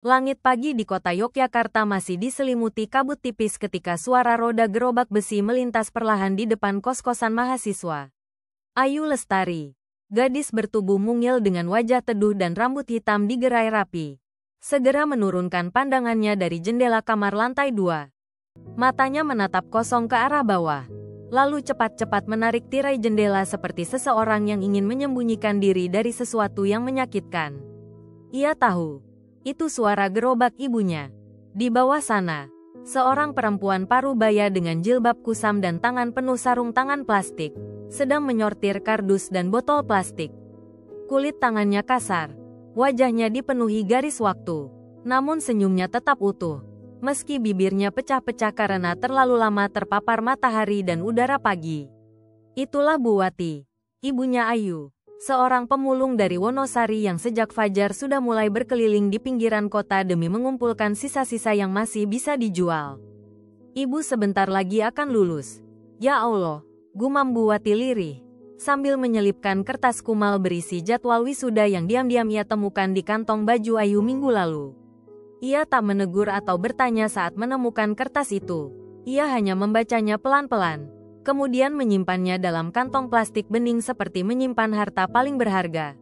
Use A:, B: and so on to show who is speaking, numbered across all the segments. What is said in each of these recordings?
A: Langit pagi di kota Yogyakarta masih diselimuti kabut tipis ketika suara roda gerobak besi melintas perlahan di depan kos-kosan mahasiswa. Ayu Lestari, gadis bertubuh mungil dengan wajah teduh dan rambut hitam digerai rapi, segera menurunkan pandangannya dari jendela kamar lantai 2. Matanya menatap kosong ke arah bawah, lalu cepat-cepat menarik tirai jendela seperti seseorang yang ingin menyembunyikan diri dari sesuatu yang menyakitkan. Ia tahu, itu suara gerobak ibunya. Di bawah sana, seorang perempuan parubaya dengan jilbab kusam dan tangan penuh sarung tangan plastik, sedang menyortir kardus dan botol plastik. Kulit tangannya kasar, wajahnya dipenuhi garis waktu, namun senyumnya tetap utuh, meski bibirnya pecah-pecah karena terlalu lama terpapar matahari dan udara pagi. Itulah Bu Wati, ibunya Ayu, seorang pemulung dari Wonosari yang sejak fajar sudah mulai berkeliling di pinggiran kota demi mengumpulkan sisa-sisa yang masih bisa dijual. Ibu sebentar lagi akan lulus. Ya Allah, gumam Bu Wati lirih, sambil menyelipkan kertas kumal berisi jadwal wisuda yang diam-diam ia temukan di kantong baju Ayu minggu lalu. Ia tak menegur atau bertanya saat menemukan kertas itu. Ia hanya membacanya pelan-pelan, kemudian menyimpannya dalam kantong plastik bening seperti menyimpan harta paling berharga.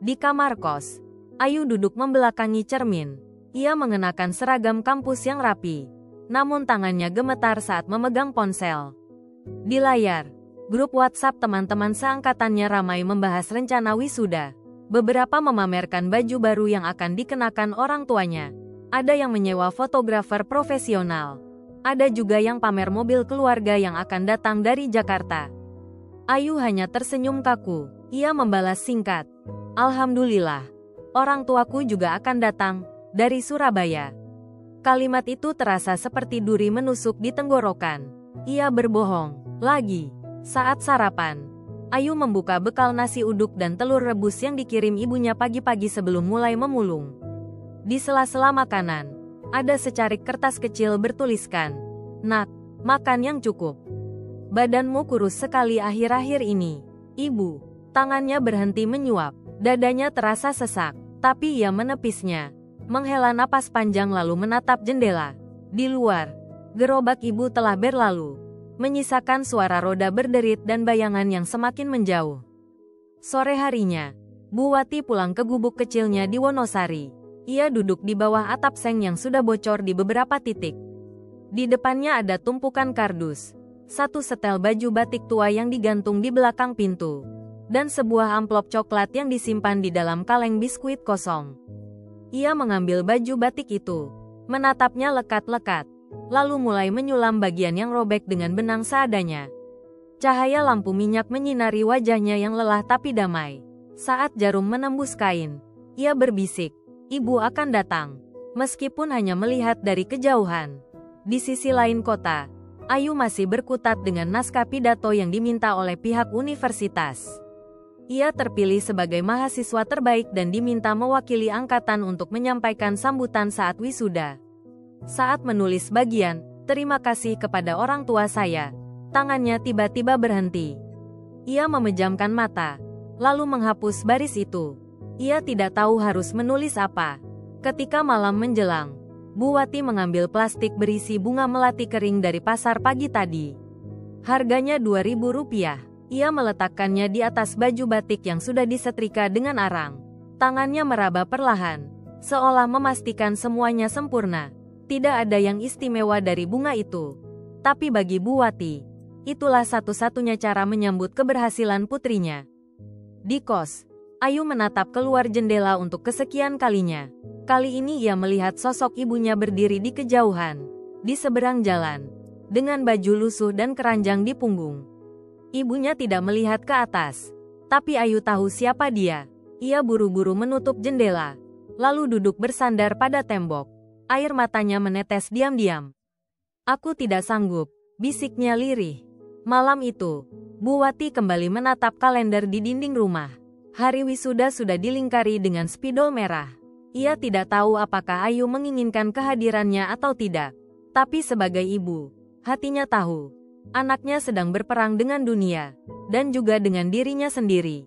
A: Di kamar kos, Ayu duduk membelakangi cermin. Ia mengenakan seragam kampus yang rapi, namun tangannya gemetar saat memegang ponsel. Di layar, grup WhatsApp teman-teman seangkatannya ramai membahas rencana wisuda. Beberapa memamerkan baju baru yang akan dikenakan orang tuanya. Ada yang menyewa fotografer profesional. Ada juga yang pamer mobil keluarga yang akan datang dari Jakarta. Ayu hanya tersenyum kaku. Ia membalas singkat, "Alhamdulillah, orang tuaku juga akan datang dari Surabaya." Kalimat itu terasa seperti duri menusuk di tenggorokan. Ia berbohong lagi. Saat sarapan, Ayu membuka bekal nasi uduk dan telur rebus yang dikirim ibunya pagi-pagi sebelum mulai memulung. Di sela-sela makanan, ada secarik kertas kecil bertuliskan, "Nak, makan yang cukup. Badanmu kurus sekali akhir-akhir ini." Ibu, tangannya berhenti menyuap, dadanya terasa sesak, tapi ia menepisnya. Menghela napas panjang lalu menatap jendela. Di luar, gerobak ibu telah berlalu, menyisakan suara roda berderit dan bayangan yang semakin menjauh. Sore harinya, Bu Wati pulang ke gubuk kecilnya di Wonosari. Ia duduk di bawah atap seng yang sudah bocor di beberapa titik. Di depannya ada tumpukan kardus, satu setel baju batik tua yang digantung di belakang pintu, dan sebuah amplop coklat yang disimpan di dalam kaleng biskuit kosong. Ia mengambil baju batik itu, menatapnya lekat-lekat, lalu mulai menyulam bagian yang robek dengan benang seadanya. Cahaya lampu minyak menyinari wajahnya yang lelah tapi damai. Saat jarum menembus kain, ia berbisik, "Ibu akan datang." Meskipun hanya melihat dari kejauhan. Di sisi lain kota, Ayu masih berkutat dengan naskah pidato yang diminta oleh pihak universitas. Ia terpilih sebagai mahasiswa terbaik dan diminta mewakili angkatan untuk menyampaikan sambutan saat wisuda. Saat menulis bagian, "Terima kasih kepada orang tua saya," tangannya tiba-tiba berhenti. Ia memejamkan mata, lalu menghapus baris itu. Ia tidak tahu harus menulis apa. Ketika malam menjelang, Bu Wati mengambil plastik berisi bunga melati kering dari pasar pagi tadi. Harganya Rp2.000. Ia meletakkannya di atas baju batik yang sudah disetrika dengan arang. Tangannya meraba perlahan, seolah memastikan semuanya sempurna. Tidak ada yang istimewa dari bunga itu. Tapi bagi Bu Wati, itulah satu-satunya cara menyambut keberhasilan putrinya. Di kos, Ayu menatap keluar jendela untuk kesekian kalinya. Kali ini ia melihat sosok ibunya berdiri di kejauhan, di seberang jalan, dengan baju lusuh dan keranjang di punggung. Ibunya tidak melihat ke atas, tapi Ayu tahu siapa dia. Ia buru-buru menutup jendela, lalu duduk bersandar pada tembok. Air matanya menetes diam-diam. "Aku tidak sanggup," bisiknya lirih. Malam itu, Bu Wati kembali menatap kalender di dinding rumah. Hari wisuda sudah dilingkari dengan spidol merah. Ia tidak tahu apakah Ayu menginginkan kehadirannya atau tidak. Tapi sebagai ibu, hatinya tahu, anaknya sedang berperang dengan dunia, dan juga dengan dirinya sendiri.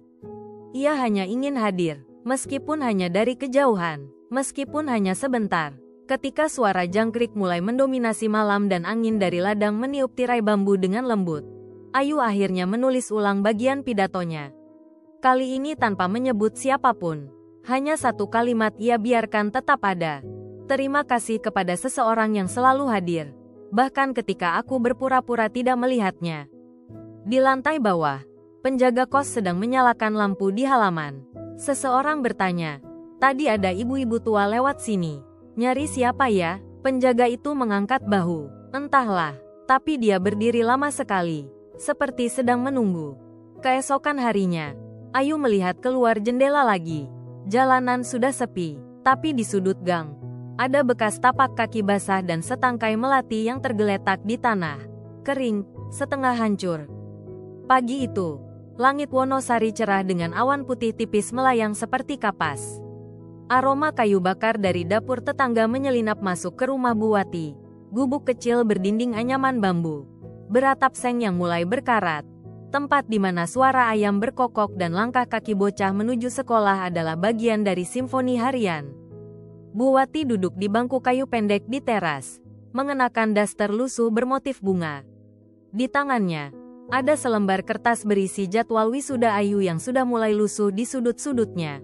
A: Ia hanya ingin hadir, meskipun hanya dari kejauhan. Meskipun hanya sebentar, ketika suara jangkrik mulai mendominasi malam dan angin dari ladang meniup tirai bambu dengan lembut, Ayu akhirnya menulis ulang bagian pidatonya. Kali ini tanpa menyebut siapapun. Hanya satu kalimat ia biarkan tetap ada. Terima kasih kepada seseorang yang selalu hadir. Bahkan ketika aku berpura-pura tidak melihatnya. Di lantai bawah, penjaga kos sedang menyalakan lampu di halaman. Seseorang bertanya, tadi ada ibu-ibu tua lewat sini. Nyari siapa ya? Penjaga itu mengangkat bahu. Entahlah, tapi dia berdiri lama sekali. Seperti sedang menunggu. Keesokan harinya, Ayu melihat keluar jendela lagi. Jalanan sudah sepi, tapi di sudut gang, ada bekas tapak kaki basah dan setangkai melati yang tergeletak di tanah. Kering, setengah hancur. Pagi itu, langit Wonosari cerah dengan awan putih tipis melayang seperti kapas. Aroma kayu bakar dari dapur tetangga menyelinap masuk ke rumah Bu Wati. Gubuk kecil berdinding anyaman bambu. Beratap seng yang mulai berkarat. Tempat di mana suara ayam berkokok dan langkah kaki bocah menuju sekolah adalah bagian dari simfoni harian. Bu Wati duduk di bangku kayu pendek di teras, mengenakan daster lusuh bermotif bunga. Di tangannya, ada selembar kertas berisi jadwal wisuda Ayu yang sudah mulai lusuh di sudut-sudutnya.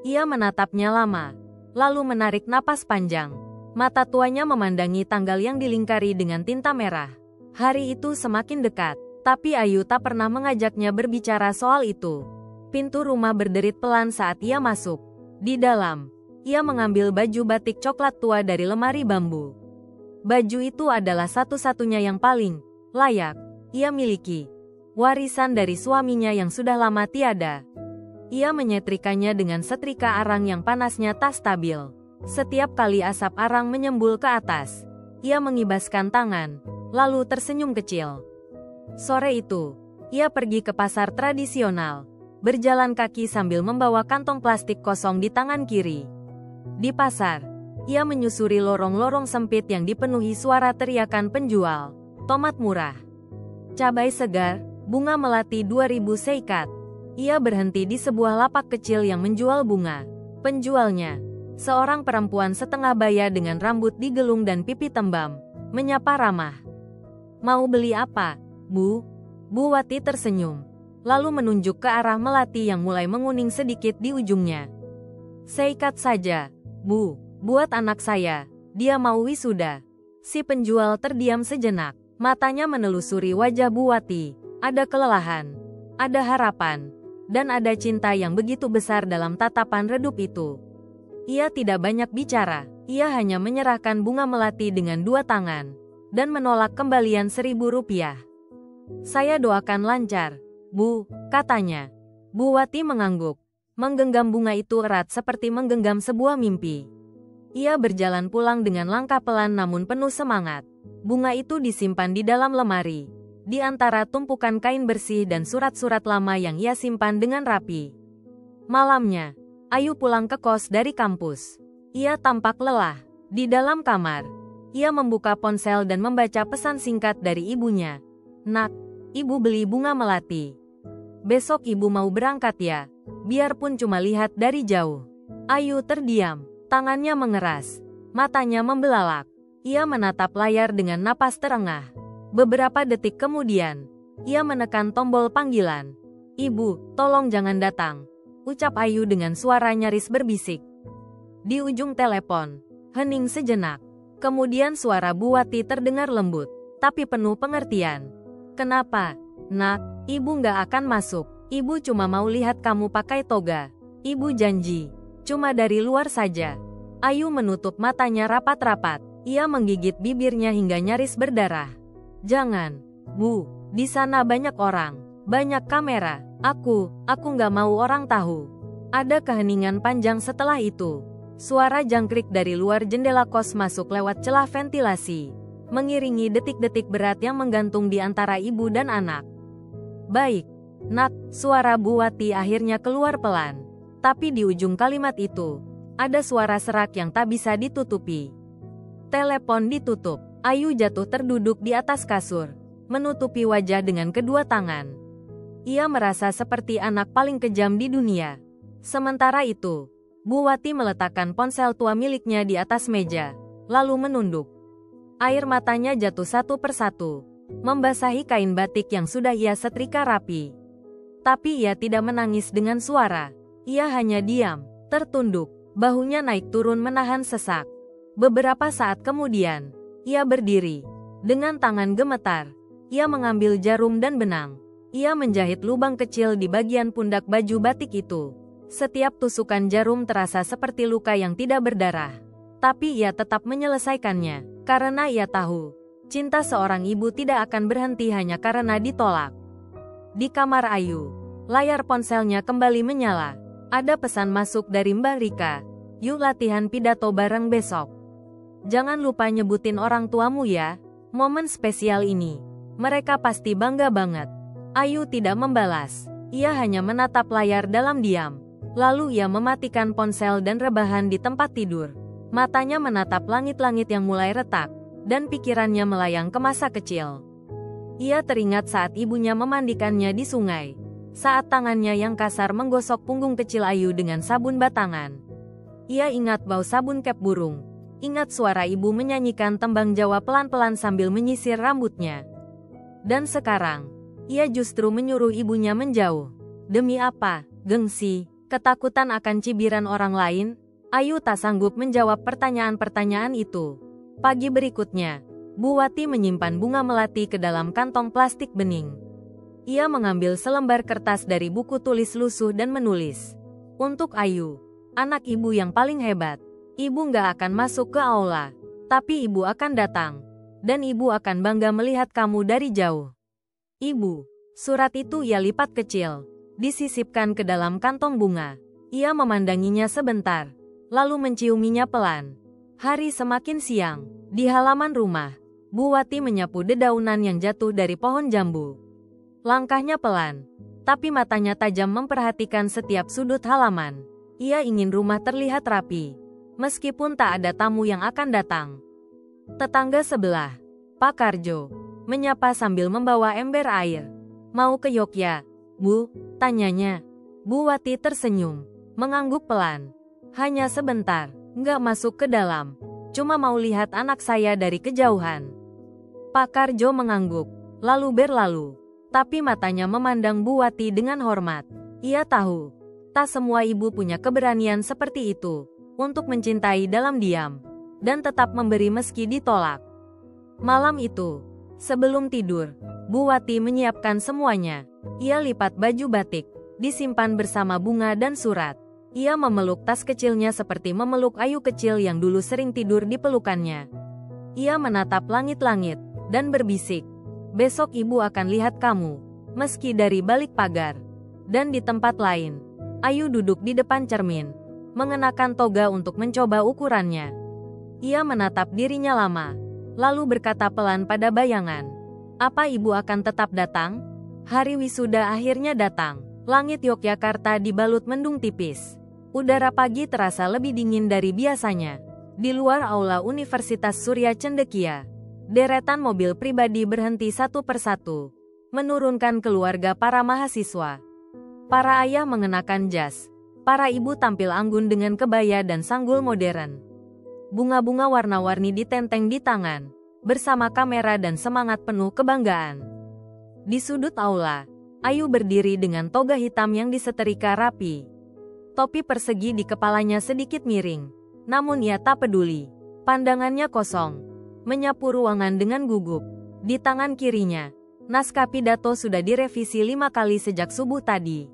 A: Ia menatapnya lama, lalu menarik napas panjang. Mata tuanya memandangi tanggal yang dilingkari dengan tinta merah. Hari itu semakin dekat, tapi Ayu tak pernah mengajaknya berbicara soal itu. Pintu rumah berderit pelan saat ia masuk. Di dalam, ia mengambil baju batik coklat tua dari lemari bambu. Baju itu adalah satu-satunya yang paling layak ia miliki. Warisan dari suaminya yang sudah lama tiada. Ia menyetrikanya dengan setrika arang yang panasnya tak stabil. Setiap kali asap arang menyembul ke atas, ia mengibaskan tangan, lalu tersenyum kecil. Sore itu, ia pergi ke pasar tradisional, berjalan kaki sambil membawa kantong plastik kosong di tangan kiri. Di pasar, ia menyusuri lorong-lorong sempit yang dipenuhi suara teriakan penjual. Tomat murah, cabai segar, bunga melati 2000 seikat. Ia berhenti di sebuah lapak kecil yang menjual bunga. Penjualnya, seorang perempuan setengah baya dengan rambut digelung dan pipi tembam, menyapa ramah. Mau beli apa, Bu? Bu Wati tersenyum, lalu menunjuk ke arah melati yang mulai menguning sedikit di ujungnya. Seikat saja, Bu, buat anak saya, dia mau wisuda. Si penjual terdiam sejenak, matanya menelusuri wajah Bu Wati. Ada kelelahan, ada harapan, dan ada cinta yang begitu besar dalam tatapan redup itu. Ia tidak banyak bicara, ia hanya menyerahkan bunga melati dengan dua tangan, dan menolak kembalian 1000 rupiah. Saya doakan lancar, Bu, katanya. Bu Wati mengangguk, menggenggam bunga itu erat seperti menggenggam sebuah mimpi. Ia berjalan pulang dengan langkah pelan namun penuh semangat. Bunga itu disimpan di dalam lemari, di antara tumpukan kain bersih dan surat-surat lama yang ia simpan dengan rapi. Malamnya, Ayu pulang ke kos dari kampus. Ia tampak lelah. Di dalam kamar, ia membuka ponsel dan membaca pesan singkat dari ibunya. Nak, ibu beli bunga melati. Besok ibu mau berangkat ya, biarpun cuma lihat dari jauh. Ayu terdiam, tangannya mengeras, matanya membelalak. Ia menatap layar dengan napas terengah. Beberapa detik kemudian, ia menekan tombol panggilan. Ibu, tolong jangan datang, ucap Ayu dengan suara nyaris berbisik. Di ujung telepon, hening sejenak. Kemudian suara Bu Wati terdengar lembut, tapi penuh pengertian. Kenapa, Nak? Ibu nggak akan masuk. Ibu cuma mau lihat kamu pakai toga. Ibu janji, cuma dari luar saja. Ayu menutup matanya rapat-rapat. Ia menggigit bibirnya hingga nyaris berdarah. Jangan, Bu. Di sana banyak orang, banyak kamera. Aku nggak mau orang tahu. Ada keheningan panjang setelah itu. Suara jangkrik dari luar jendela kos masuk lewat celah ventilasi, mengiringi detik-detik berat yang menggantung di antara ibu dan anak. Baik, Nak, suara Bu Wati akhirnya keluar pelan. Tapi di ujung kalimat itu, ada suara serak yang tak bisa ditutupi. Telepon ditutup. Ayu jatuh terduduk di atas kasur, menutupi wajah dengan kedua tangan. Ia merasa seperti anak paling kejam di dunia. Sementara itu, Bu Wati meletakkan ponsel tua miliknya di atas meja, lalu menunduk. Air matanya jatuh satu persatu, membasahi kain batik yang sudah ia setrika rapi. Tapi ia tidak menangis dengan suara. Ia hanya diam, tertunduk, bahunya naik turun menahan sesak. Beberapa saat kemudian, ia berdiri. Dengan tangan gemetar, ia mengambil jarum dan benang. Ia menjahit lubang kecil di bagian pundak baju batik itu. Setiap tusukan jarum terasa seperti luka yang tidak berdarah. Tapi ia tetap menyelesaikannya, karena ia tahu, cinta seorang ibu tidak akan berhenti hanya karena ditolak. Di kamar Ayu, layar ponselnya kembali menyala. Ada pesan masuk dari Mbak Rika. Yuk latihan pidato bareng besok. Jangan lupa nyebutin orang tuamu ya. Momen spesial ini, mereka pasti bangga banget. Ayu tidak membalas. Ia hanya menatap layar dalam diam. Lalu ia mematikan ponsel dan rebahan di tempat tidur. Matanya menatap langit-langit yang mulai retak, dan pikirannya melayang ke masa kecil. Ia teringat saat ibunya memandikannya di sungai. Saat tangannya yang kasar menggosok punggung kecil Ayu dengan sabun batangan. Ia ingat bau sabun kep burung. Ingat suara ibu menyanyikan tembang Jawa pelan-pelan sambil menyisir rambutnya. Dan sekarang, ia justru menyuruh ibunya menjauh. Demi apa? Gengsi? Ketakutan akan cibiran orang lain? Ayu tak sanggup menjawab pertanyaan-pertanyaan itu. Pagi berikutnya, Bu Wati menyimpan bunga melati ke dalam kantong plastik bening. Ia mengambil selembar kertas dari buku tulis lusuh dan menulis. Untuk Ayu, anak ibu yang paling hebat. Ibu nggak akan masuk ke aula, tapi ibu akan datang. Dan ibu akan bangga melihat kamu dari jauh. Ibu, surat itu ia lipat kecil. Disisipkan ke dalam kantong bunga. Ia memandanginya sebentar, lalu menciuminya pelan. Hari semakin siang, di halaman rumah, Bu Wati menyapu dedaunan yang jatuh dari pohon jambu. Langkahnya pelan, tapi matanya tajam memperhatikan setiap sudut halaman. Ia ingin rumah terlihat rapi, meskipun tak ada tamu yang akan datang. Tetangga sebelah, Pak Karjo, menyapa sambil membawa ember air. Mau ke Yogya, Bu? Tanyanya. Bu Wati tersenyum, mengangguk pelan. Hanya sebentar, nggak masuk ke dalam. Cuma mau lihat anak saya dari kejauhan. Pak Karjo mengangguk, lalu berlalu. Tapi matanya memandang Bu Wati dengan hormat. Ia tahu, tak semua ibu punya keberanian seperti itu, untuk mencintai dalam diam, dan tetap memberi meski ditolak. Malam itu, sebelum tidur, Bu Wati menyiapkan semuanya. Ia lipat baju batik, disimpan bersama bunga dan surat. Ia memeluk tas kecilnya seperti memeluk Ayu kecil yang dulu sering tidur di pelukannya. Ia menatap langit-langit, dan berbisik, besok ibu akan lihat kamu, meski dari balik pagar. Dan di tempat lain, Ayu duduk di depan cermin, mengenakan toga untuk mencoba ukurannya. Ia menatap dirinya lama, lalu berkata pelan pada bayangan, "Apa ibu akan tetap datang?" Hari wisuda akhirnya datang. Langit Yogyakarta dibalut mendung tipis. Udara pagi terasa lebih dingin dari biasanya. Di luar aula Universitas Surya Cendekia, deretan mobil pribadi berhenti satu persatu, menurunkan keluarga para mahasiswa. Para ayah mengenakan jas. Para ibu tampil anggun dengan kebaya dan sanggul modern. Bunga-bunga warna-warni ditenteng di tangan, bersama kamera dan semangat penuh kebanggaan. Di sudut aula, Ayu berdiri dengan toga hitam yang disetrika rapi. Topi persegi di kepalanya sedikit miring, namun ia tak peduli. Pandangannya kosong, menyapu ruangan dengan gugup. Di tangan kirinya, naskah pidato sudah direvisi 5 kali sejak subuh tadi.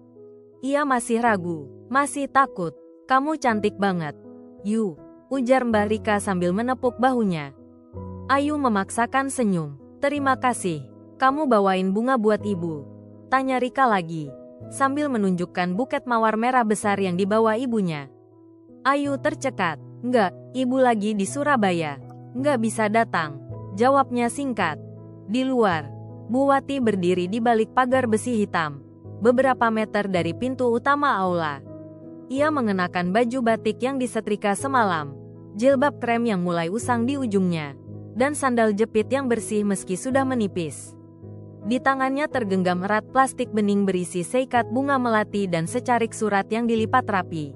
A: Ia masih ragu, masih takut. "Kamu cantik banget, Yu," ujar Mbak Rika sambil menepuk bahunya. Ayu memaksakan senyum. "Terima kasih. Kamu bawain bunga buat ibu?" tanya Rika lagi, sambil menunjukkan buket mawar merah besar yang dibawa ibunya. Ayu tercekat. "Enggak, ibu lagi di Surabaya. Enggak bisa datang," jawabnya singkat. Di luar, Bu Wati berdiri di balik pagar besi hitam, beberapa meter dari pintu utama aula. Ia mengenakan baju batik yang disetrika semalam, jilbab krem yang mulai usang di ujungnya, dan sandal jepit yang bersih meski sudah menipis. Di tangannya tergenggam erat plastik bening berisi seikat bunga melati dan secarik surat yang dilipat rapi.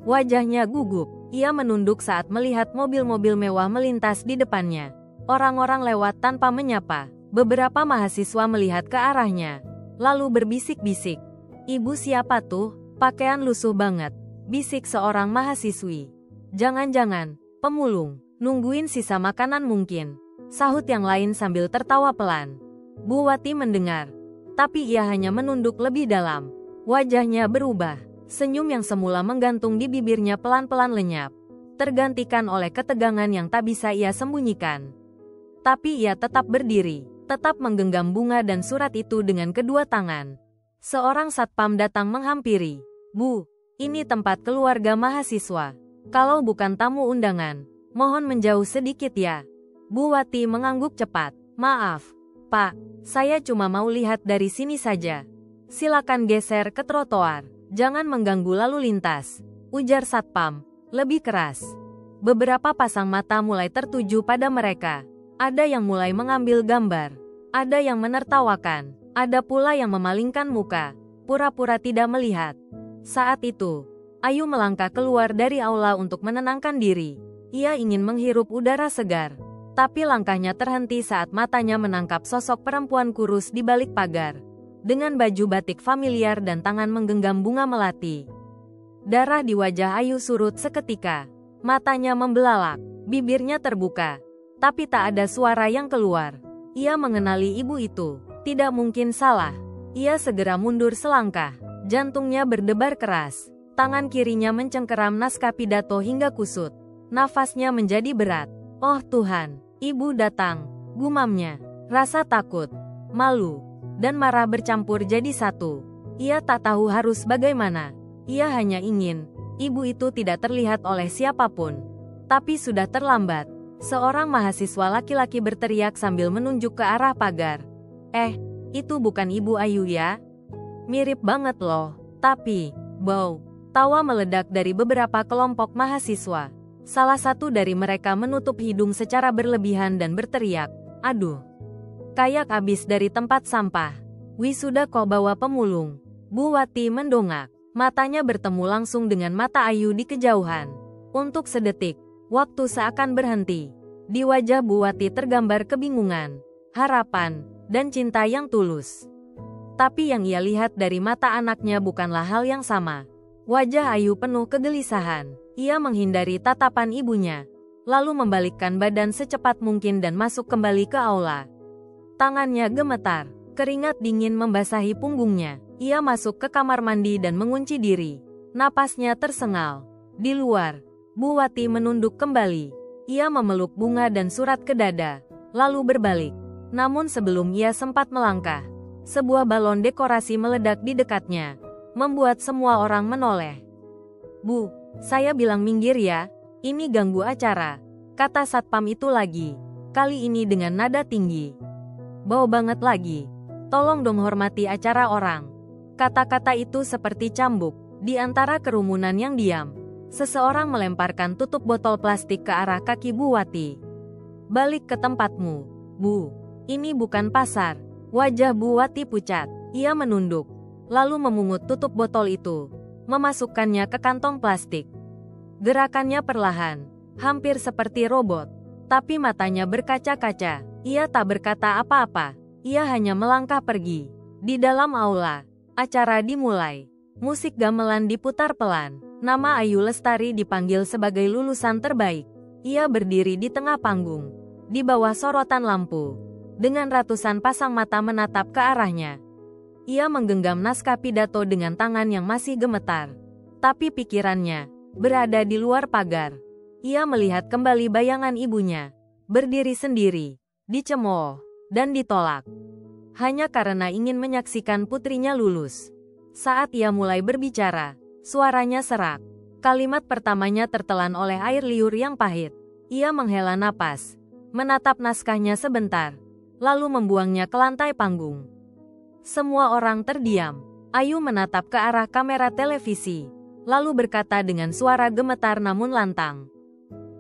A: Wajahnya gugup. Ia menunduk saat melihat mobil-mobil mewah melintas di depannya. Orang-orang lewat tanpa menyapa. Beberapa mahasiswa melihat ke arahnya, lalu berbisik-bisik. "Ibu siapa tuh? Pakaian lusuh banget," bisik seorang mahasiswi. "Jangan-jangan pemulung, nungguin sisa makanan mungkin," sahut yang lain sambil tertawa pelan. Bu Wati mendengar, tapi ia hanya menunduk lebih dalam. Wajahnya berubah. Senyum yang semula menggantung di bibirnya pelan-pelan lenyap, tergantikan oleh ketegangan yang tak bisa ia sembunyikan. Tapi ia tetap berdiri, tetap menggenggam bunga dan surat itu dengan kedua tangan. Seorang satpam datang menghampiri. "Bu, ini tempat keluarga mahasiswa. Kalau bukan tamu undangan, mohon menjauh sedikit ya." Bu Wati mengangguk cepat. "Maaf, Pak, saya cuma mau lihat dari sini saja. Silakan geser ke trotoar. Jangan mengganggu lalu lintas," ujar satpam, lebih keras. Beberapa pasang mata mulai tertuju pada mereka. Ada yang mulai mengambil gambar. Ada yang menertawakan. Ada pula yang memalingkan muka, pura-pura tidak melihat. Saat itu, Ayu melangkah keluar dari aula untuk menenangkan diri. Ia ingin menghirup udara segar. Tapi langkahnya terhenti saat matanya menangkap sosok perempuan kurus di balik pagar, dengan baju batik familiar dan tangan menggenggam bunga melati. Darah di wajah Ayu surut seketika. Matanya membelalak, bibirnya terbuka. Tapi tak ada suara yang keluar. Ia mengenali ibu itu. Tidak mungkin salah. Ia segera mundur selangkah. Jantungnya berdebar keras. Tangan kirinya mencengkeram naskah pidato hingga kusut. Nafasnya menjadi berat. "Oh Tuhan, ibu datang," gumamnya. Rasa takut, malu, dan marah bercampur jadi satu. Ia tak tahu harus bagaimana. Ia hanya ingin ibu itu tidak terlihat oleh siapapun. Tapi sudah terlambat. Seorang mahasiswa laki-laki berteriak sambil menunjuk ke arah pagar. Itu bukan Ibu Ayu ya? Mirip banget loh." Tapi, bow, tawa meledak dari beberapa kelompok mahasiswa. Salah satu dari mereka menutup hidung secara berlebihan dan berteriak, "Aduh, kayak abis dari tempat sampah. Wisuda kok bawa pemulung." Bu Wati mendongak. Matanya bertemu langsung dengan mata Ayu di kejauhan. Untuk sedetik, waktu seakan berhenti. Di wajah Bu Wati tergambar kebingungan, harapan, dan cinta yang tulus. Tapi yang ia lihat dari mata anaknya bukanlah hal yang sama. Wajah Ayu penuh kegelisahan. Ia menghindari tatapan ibunya, lalu membalikkan badan secepat mungkin dan masuk kembali ke aula. Tangannya gemetar, keringat dingin membasahi punggungnya. Ia masuk ke kamar mandi dan mengunci diri. Napasnya tersengal. Di luar, Bu Wati menunduk kembali. Ia memeluk bunga dan surat ke dada, lalu berbalik. Namun sebelum ia sempat melangkah, sebuah balon dekorasi meledak di dekatnya, membuat semua orang menoleh. "Bu, saya bilang minggir ya, ini ganggu acara," kata satpam itu lagi, kali ini dengan nada tinggi. "Bau banget lagi. Tolong dong hormati acara orang." Kata-kata itu seperti cambuk. Di antara kerumunan yang diam, seseorang melemparkan tutup botol plastik ke arah kaki Bu Wati. "Balik ke tempatmu, Bu. Ini bukan pasar." Wajah Bu Wati pucat. Ia menunduk, lalu memungut tutup botol itu, memasukkannya ke kantong plastik. Gerakannya perlahan, hampir seperti robot. Tapi matanya berkaca-kaca. Ia tak berkata apa-apa. Ia hanya melangkah pergi. Di dalam aula, acara dimulai. Musik gamelan diputar pelan. Nama Ayu Lestari dipanggil sebagai lulusan terbaik. Ia berdiri di tengah panggung, di bawah sorotan lampu, dengan ratusan pasang mata menatap ke arahnya. Ia menggenggam naskah pidato dengan tangan yang masih gemetar. Tapi pikirannya berada di luar pagar. Ia melihat kembali bayangan ibunya, berdiri sendiri, dicemooh, dan ditolak. Hanya karena ingin menyaksikan putrinya lulus. Saat ia mulai berbicara, suaranya serak. Kalimat pertamanya tertelan oleh air liur yang pahit. Ia menghela napas, menatap naskahnya sebentar, lalu membuangnya ke lantai panggung. Semua orang terdiam. Ayu menatap ke arah kamera televisi, lalu berkata dengan suara gemetar namun lantang,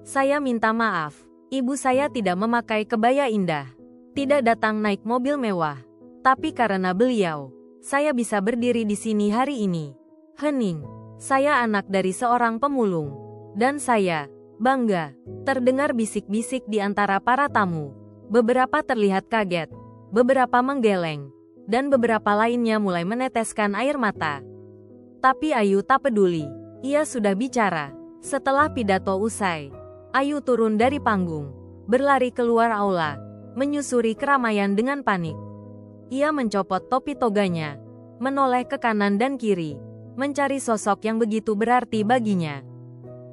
A: "Saya minta maaf, ibu saya tidak memakai kebaya indah, tidak datang naik mobil mewah. Tapi karena beliau, saya bisa berdiri di sini hari ini." Hening. Saya anak dari seorang pemulung. Dan saya bangga. Terdengar bisik-bisik di antara para tamu. Beberapa terlihat kaget, beberapa menggeleng, dan beberapa lainnya mulai meneteskan air mata. Tapi Ayu tak peduli. Ia sudah bicara. Setelah pidato usai, Ayu turun dari panggung, berlari keluar aula, menyusuri keramaian dengan panik. Ia mencopot topi toganya, menoleh ke kanan dan kiri, mencari sosok yang begitu berarti baginya.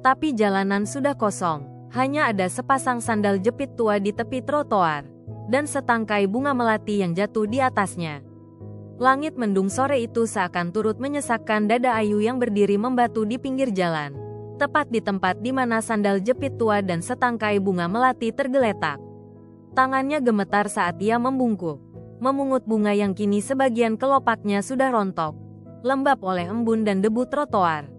A: Tapi jalanan sudah kosong, hanya ada sepasang sandal jepit tua di tepi trotoar, dan setangkai bunga melati yang jatuh di atasnya. Langit mendung sore itu seakan turut menyesakkan dada Ayu yang berdiri membatu di pinggir jalan, tepat di tempat di mana sandal jepit tua dan setangkai bunga melati tergeletak. Tangannya gemetar saat ia membungkuk, memungut bunga yang kini sebagian kelopaknya sudah rontok, lembab oleh embun dan debu trotoar.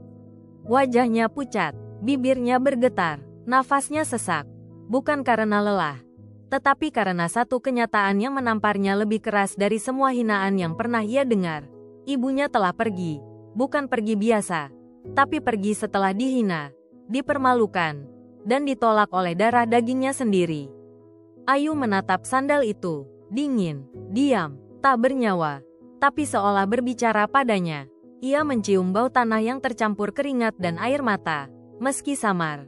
A: Wajahnya pucat, bibirnya bergetar, nafasnya sesak, bukan karena lelah, tetapi karena satu kenyataan yang menamparnya lebih keras dari semua hinaan yang pernah ia dengar. Ibunya telah pergi, bukan pergi biasa, tapi pergi setelah dihina, dipermalukan, dan ditolak oleh darah dagingnya sendiri. Ayu menatap sandal itu, dingin, diam, tak bernyawa, tapi seolah berbicara padanya. Ia mencium bau tanah yang tercampur keringat dan air mata. Meski samar,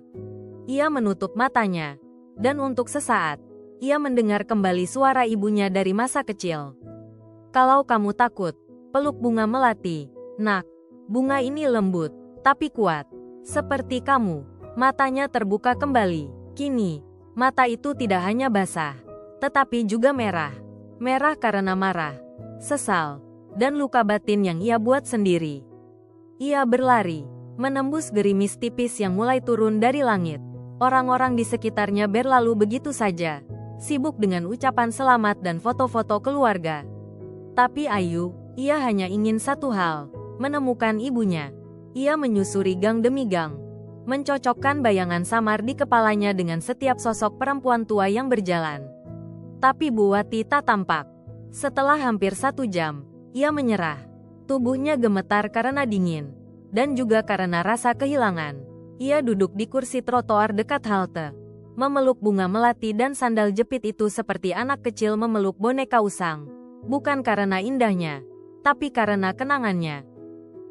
A: ia menutup matanya, dan untuk sesaat, ia mendengar kembali suara ibunya dari masa kecil. Kalau kamu takut, peluk bunga melati, nak. Bunga ini lembut, tapi kuat. Seperti kamu. Matanya terbuka kembali. Kini, mata itu tidak hanya basah, tetapi juga merah. Merah karena marah, sesal, dan luka batin yang ia buat sendiri. Ia berlari, menembus gerimis tipis yang mulai turun dari langit. Orang-orang di sekitarnya berlalu begitu saja, sibuk dengan ucapan selamat dan foto-foto keluarga. Tapi Ayu, ia hanya ingin satu hal, menemukan ibunya. Ia menyusuri gang demi gang, mencocokkan bayangan samar di kepalanya dengan setiap sosok perempuan tua yang berjalan. Tapi Bu Wati tak tampak. Setelah hampir 1 jam, ia menyerah. Tubuhnya gemetar karena dingin, dan juga karena rasa kehilangan. Ia duduk di kursi trotoar dekat halte, memeluk bunga melati dan sandal jepit itu seperti anak kecil memeluk boneka usang. Bukan karena indahnya, tapi karena kenangannya.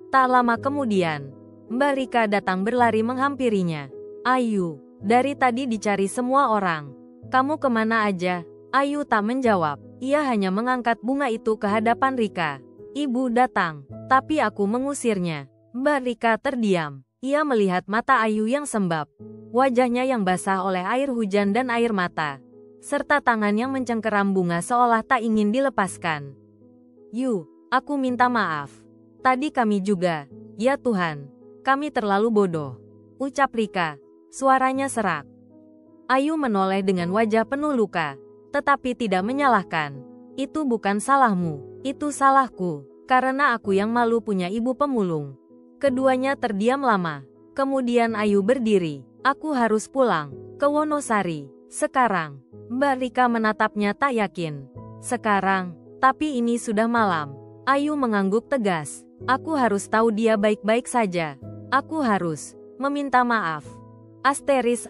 A: Tak lama kemudian, Mbak Rika datang berlari menghampirinya. Ayu, dari tadi dicari semua orang. Kamu kemana aja? Ayu tak menjawab. Ia hanya mengangkat bunga itu ke hadapan Rika. Ibu datang, tapi aku mengusirnya. Mbak Rika terdiam. Ia melihat mata Ayu yang sembab, wajahnya yang basah oleh air hujan dan air mata, serta tangan yang mencengkeram bunga seolah tak ingin dilepaskan. Yu, aku minta maaf. Tadi kami juga. Ya Tuhan, kami terlalu bodoh, ucap Rika. Suaranya serak. Ayu menoleh dengan wajah penuh luka, tetapi tidak menyalahkan. Itu bukan salahmu, itu salahku, karena aku yang malu punya ibu pemulung. Keduanya terdiam lama. Kemudian Ayu berdiri. Aku harus pulang ke Wonosari. Sekarang. Mbak Rika menatapnya tak yakin. Sekarang, tapi ini sudah malam. Ayu mengangguk tegas. Aku harus tahu dia baik-baik saja. Aku harus meminta maaf. Asteris.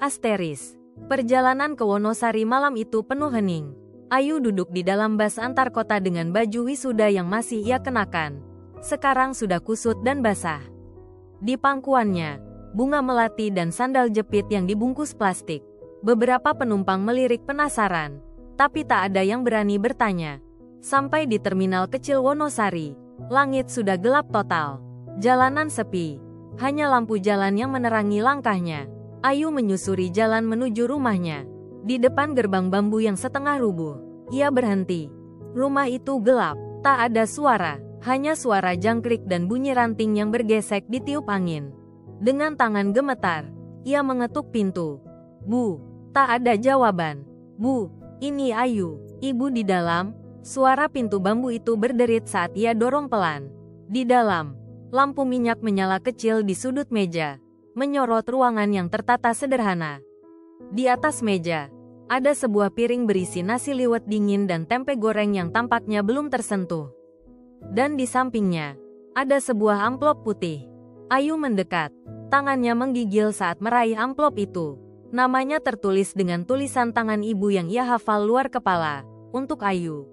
A: Perjalanan ke Wonosari malam itu penuh hening. Ayu duduk di dalam bus antar kota dengan baju wisuda yang masih ia kenakan. Sekarang sudah kusut dan basah. Di pangkuannya, bunga melati dan sandal jepit yang dibungkus plastik. Beberapa penumpang melirik penasaran, tapi tak ada yang berani bertanya. Sampai di terminal kecil Wonosari, langit sudah gelap total. Jalanan sepi, hanya lampu jalan yang menerangi langkahnya. Ayu menyusuri jalan menuju rumahnya. Di depan gerbang bambu yang setengah rubuh, ia berhenti. Rumah itu gelap, tak ada suara. Hanya suara jangkrik dan bunyi ranting yang bergesek ditiup angin. Dengan tangan gemetar, ia mengetuk pintu. Bu, tak ada jawaban. Bu, ini Ayu, ibu di dalam. Suara pintu bambu itu berderit saat ia dorong pelan. Di dalam, lampu minyak menyala kecil di sudut meja, menyorot ruangan yang tertata sederhana. Di atas meja, ada sebuah piring berisi nasi liwet dingin dan tempe goreng yang tampaknya belum tersentuh. Dan di sampingnya, ada sebuah amplop putih. Ayu mendekat. Tangannya menggigil saat meraih amplop itu. Namanya tertulis dengan tulisan tangan ibu yang ia hafal luar kepala. Untuk Ayu.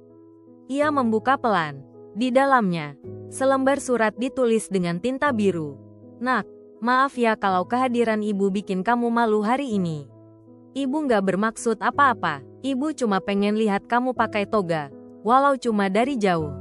A: Ia membuka pelan. Di dalamnya, selembar surat ditulis dengan tinta biru. Nak, maaf ya kalau kehadiran ibu bikin kamu malu hari ini. Ibu nggak bermaksud apa-apa. Ibu cuma pengen lihat kamu pakai toga. Walau cuma dari jauh.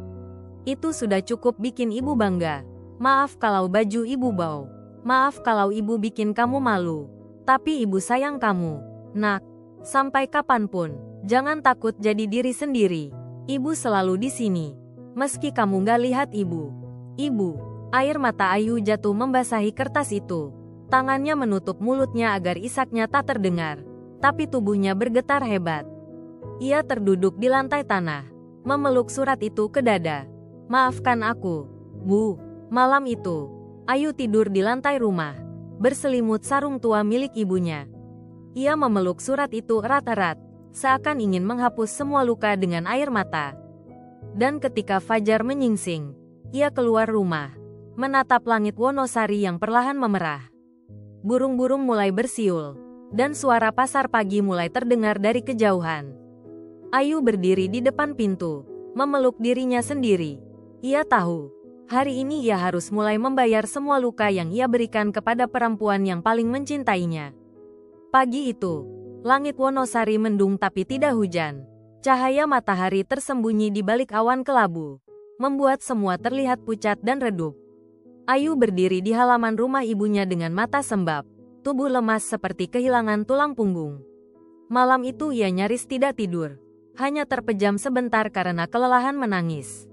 A: Itu sudah cukup bikin ibu bangga. Maaf kalau baju ibu bau. Maaf kalau ibu bikin kamu malu. Tapi ibu sayang kamu. Nak, sampai kapanpun, jangan takut jadi diri sendiri. Ibu selalu di sini. Meski kamu nggak lihat ibu. Ibu, air mata Ayu jatuh membasahi kertas itu. Tangannya menutup mulutnya agar isaknya tak terdengar. Tapi tubuhnya bergetar hebat. Ia terduduk di lantai tanah. Memeluk surat itu ke dada. Maafkan aku, Bu. Malam itu, Ayu tidur di lantai rumah, berselimut sarung tua milik ibunya. Ia memeluk surat itu erat-erat, seakan ingin menghapus semua luka dengan air mata. Dan ketika fajar menyingsing, ia keluar rumah, menatap langit Wonosari yang perlahan memerah. Burung-burung mulai bersiul, dan suara pasar pagi mulai terdengar dari kejauhan. Ayu berdiri di depan pintu, memeluk dirinya sendiri. Ia tahu, hari ini ia harus mulai membayar semua luka yang ia berikan kepada perempuan yang paling mencintainya. Pagi itu, langit Wonosari mendung tapi tidak hujan. Cahaya matahari tersembunyi di balik awan kelabu, membuat semua terlihat pucat dan redup. Ayu berdiri di halaman rumah ibunya dengan mata sembab, tubuh lemas seperti kehilangan tulang punggung. Malam itu ia nyaris tidak tidur, hanya terpejam sebentar karena kelelahan menangis.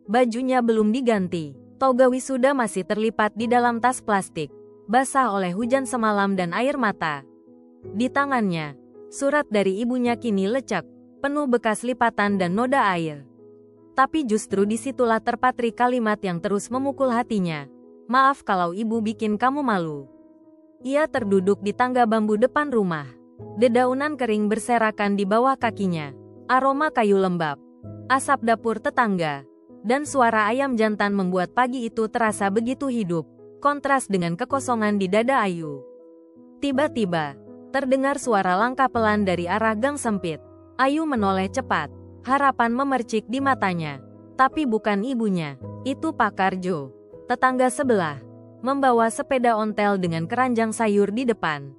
A: Bajunya belum diganti, toga wisuda masih terlipat di dalam tas plastik, basah oleh hujan semalam dan air mata. Di tangannya, surat dari ibunya kini lecek, penuh bekas lipatan dan noda air. Tapi justru disitulah terpatri kalimat yang terus memukul hatinya. Maaf kalau ibu bikin kamu malu. Ia terduduk di tangga bambu depan rumah. Dedaunan kering berserakan di bawah kakinya. Aroma kayu lembab, asap dapur tetangga, dan suara ayam jantan membuat pagi itu terasa begitu hidup, kontras dengan kekosongan di dada Ayu. Tiba-tiba, terdengar suara langkah pelan dari arah gang sempit. Ayu menoleh cepat, harapan memercik di matanya. Tapi bukan ibunya, itu Pak Karjo, tetangga sebelah, membawa sepeda ontel dengan keranjang sayur di depan.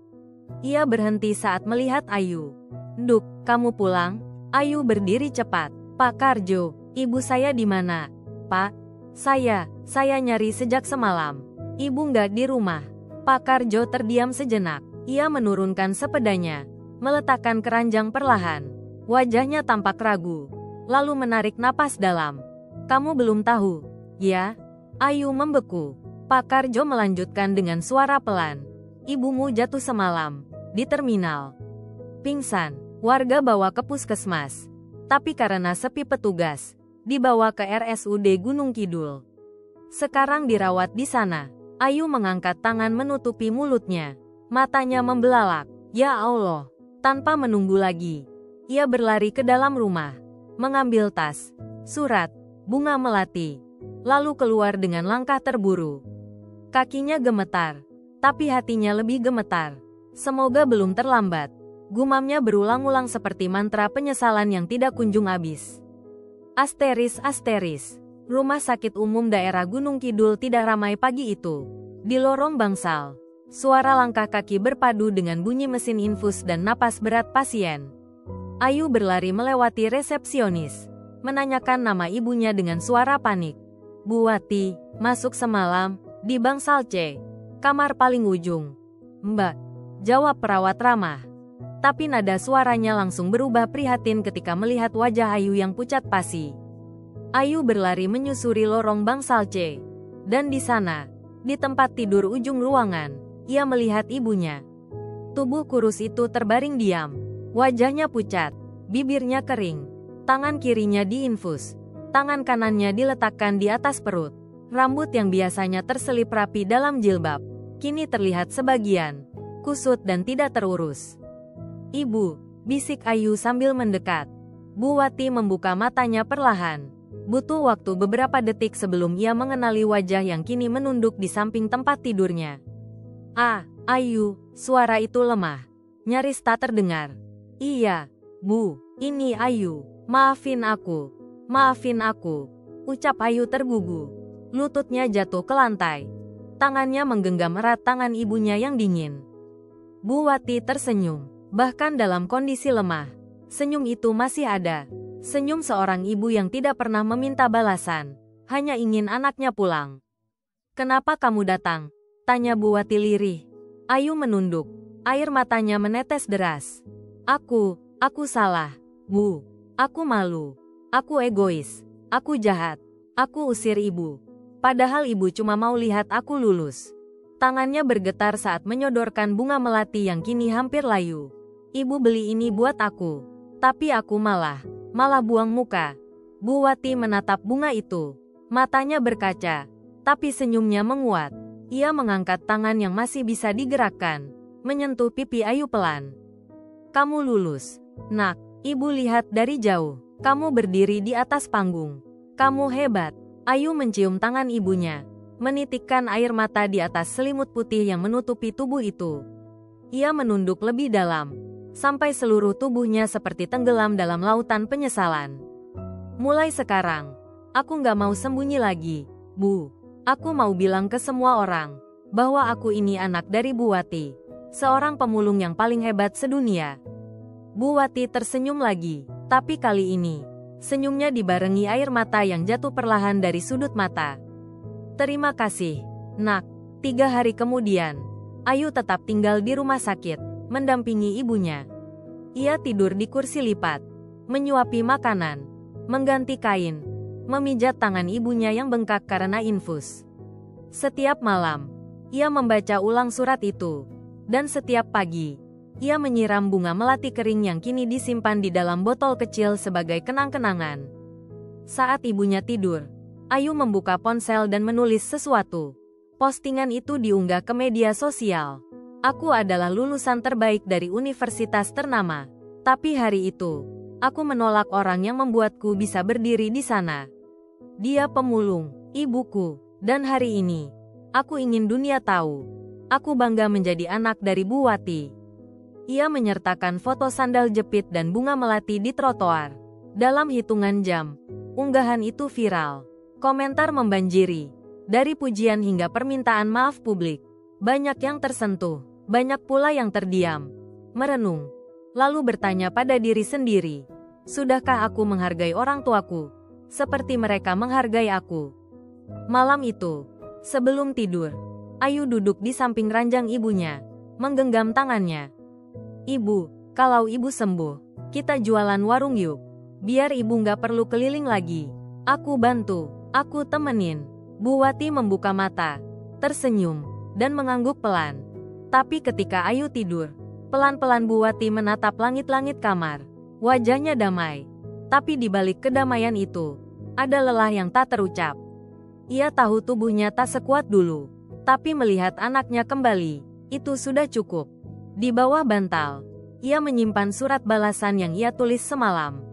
A: Ia berhenti saat melihat Ayu. "Nduk, kamu pulang?" Ayu berdiri cepat. "Pak Karjo, ibu saya di mana?" "Pak, saya nyari sejak semalam. Ibu nggak di rumah." Pak Karjo terdiam sejenak. Ia menurunkan sepedanya, meletakkan keranjang perlahan. Wajahnya tampak ragu, lalu menarik napas dalam. "Kamu belum tahu, ya?" Ayu membeku. Pak Karjo melanjutkan dengan suara pelan. "Ibumu jatuh semalam, di terminal. Pingsan, warga bawa ke puskesmas. Tapi karena sepi petugas, dibawa ke RSUD Gunung Kidul. Sekarang dirawat di sana." Ayu mengangkat tangan menutupi mulutnya. Matanya membelalak. Ya Allah, tanpa menunggu lagi, ia berlari ke dalam rumah, mengambil tas, surat, bunga melati, lalu keluar dengan langkah terburu. Kakinya gemetar, tapi hatinya lebih gemetar. Semoga belum terlambat. Gumamnya berulang-ulang seperti mantra penyesalan yang tidak kunjung habis. Asteris. Rumah sakit umum daerah Gunung Kidul tidak ramai pagi itu. Di lorong bangsal, suara langkah kaki berpadu dengan bunyi mesin infus dan napas berat pasien. Ayu berlari melewati resepsionis, menanyakan nama ibunya dengan suara panik. "Bu Wati, masuk semalam, di bangsal C, kamar paling ujung." "Mbak," jawab perawat ramah. Tapi nada suaranya langsung berubah prihatin ketika melihat wajah Ayu yang pucat pasi. Ayu berlari menyusuri lorong bangsal C. Dan di sana, di tempat tidur ujung ruangan, ia melihat ibunya. Tubuh kurus itu terbaring diam. Wajahnya pucat, bibirnya kering. Tangan kirinya diinfus. Tangan kanannya diletakkan di atas perut. Rambut yang biasanya terselip rapi dalam jilbab, kini terlihat sebagian kusut dan tidak terurus. "Ibu," bisik Ayu sambil mendekat. Bu Wati membuka matanya perlahan. Butuh waktu beberapa detik sebelum ia mengenali wajah yang kini menunduk di samping tempat tidurnya. "Ah, Ayu," suara itu lemah. Nyaris tak terdengar. "Iya, Bu, ini Ayu. Maafin aku. Maafin aku," ucap Ayu tergugu. Lututnya jatuh ke lantai. Tangannya menggenggam erat tangan ibunya yang dingin. Bu Wati tersenyum. Bahkan dalam kondisi lemah, senyum itu masih ada. Senyum seorang ibu yang tidak pernah meminta balasan, hanya ingin anaknya pulang. "Kenapa kamu datang?" tanya Bu Wati lirih. Ayu menunduk. Air matanya menetes deras. Aku salah, Bu. Aku malu. Aku egois. Aku jahat. Aku usir ibu. Padahal ibu cuma mau lihat aku lulus." Tangannya bergetar saat menyodorkan bunga melati yang kini hampir layu. "Ibu beli ini buat aku. Tapi aku malah buang muka." Bu Wati menatap bunga itu. Matanya berkaca, tapi senyumnya menguat. Ia mengangkat tangan yang masih bisa digerakkan, menyentuh pipi Ayu pelan. "Kamu lulus, Nak. Ibu lihat dari jauh. Kamu berdiri di atas panggung. Kamu hebat." Ayu mencium tangan ibunya, menitikkan air mata di atas selimut putih yang menutupi tubuh itu. Ia menunduk lebih dalam, sampai seluruh tubuhnya seperti tenggelam dalam lautan penyesalan. "Mulai sekarang, aku nggak mau sembunyi lagi, Bu. Aku mau bilang ke semua orang bahwa aku ini anak dari Bu Wati, seorang pemulung yang paling hebat sedunia." Bu Wati tersenyum lagi, tapi kali ini, senyumnya dibarengi air mata yang jatuh perlahan dari sudut mata. "Terima kasih, Nak." 3 hari kemudian, Ayu tetap tinggal di rumah sakit, mendampingi ibunya. Ia tidur di kursi lipat, menyuapi makanan, mengganti kain, memijat tangan ibunya yang bengkak karena infus. Setiap malam, ia membaca ulang surat itu, dan setiap pagi, ia menyiram bunga melati kering yang kini disimpan di dalam botol kecil sebagai kenang-kenangan. Saat ibunya tidur, Ayu membuka ponsel dan menulis sesuatu. Postingan itu diunggah ke media sosial. "Aku adalah lulusan terbaik dari universitas ternama. Tapi hari itu, aku menolak orang yang membuatku bisa berdiri di sana. Dia pemulung, ibuku, dan hari ini, aku ingin dunia tahu. Aku bangga menjadi anak dari Bu Wati." Ia menyertakan foto sandal jepit dan bunga melati di trotoar. Dalam hitungan jam, unggahan itu viral. Komentar membanjiri. Dari pujian hingga permintaan maaf publik. Banyak yang tersentuh, banyak pula yang terdiam, merenung, lalu bertanya pada diri sendiri, "Sudahkah aku menghargai orang tuaku seperti mereka menghargai aku?" Malam itu, sebelum tidur, Ayu duduk di samping ranjang ibunya, menggenggam tangannya. "Ibu, kalau ibu sembuh, kita jualan warung yuk. Biar ibu nggak perlu keliling lagi. Aku bantu, aku temenin." Bu Wati membuka mata, tersenyum, dan mengangguk pelan. Tapi ketika Ayu tidur, pelan-pelan Bu Wati menatap langit-langit kamar. Wajahnya damai. Tapi di balik kedamaian itu, ada lelah yang tak terucap. Ia tahu tubuhnya tak sekuat dulu. Tapi melihat anaknya kembali, itu sudah cukup. Di bawah bantal, ia menyimpan surat balasan yang ia tulis semalam.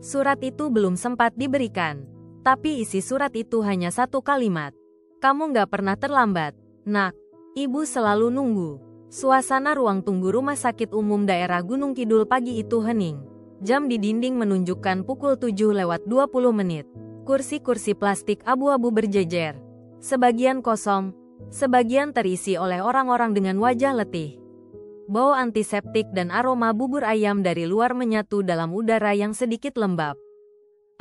A: Surat itu belum sempat diberikan. Tapi isi surat itu hanya satu kalimat. "Kamu nggak pernah terlambat, Nak. Ibu selalu nunggu." Suasana ruang tunggu rumah sakit umum daerah Gunung Kidul pagi itu hening. Jam di dinding menunjukkan pukul 7:20. Kursi-kursi plastik abu-abu berjejer. Sebagian kosong, sebagian terisi oleh orang-orang dengan wajah letih. Bau antiseptik dan aroma bubur ayam dari luar menyatu dalam udara yang sedikit lembab.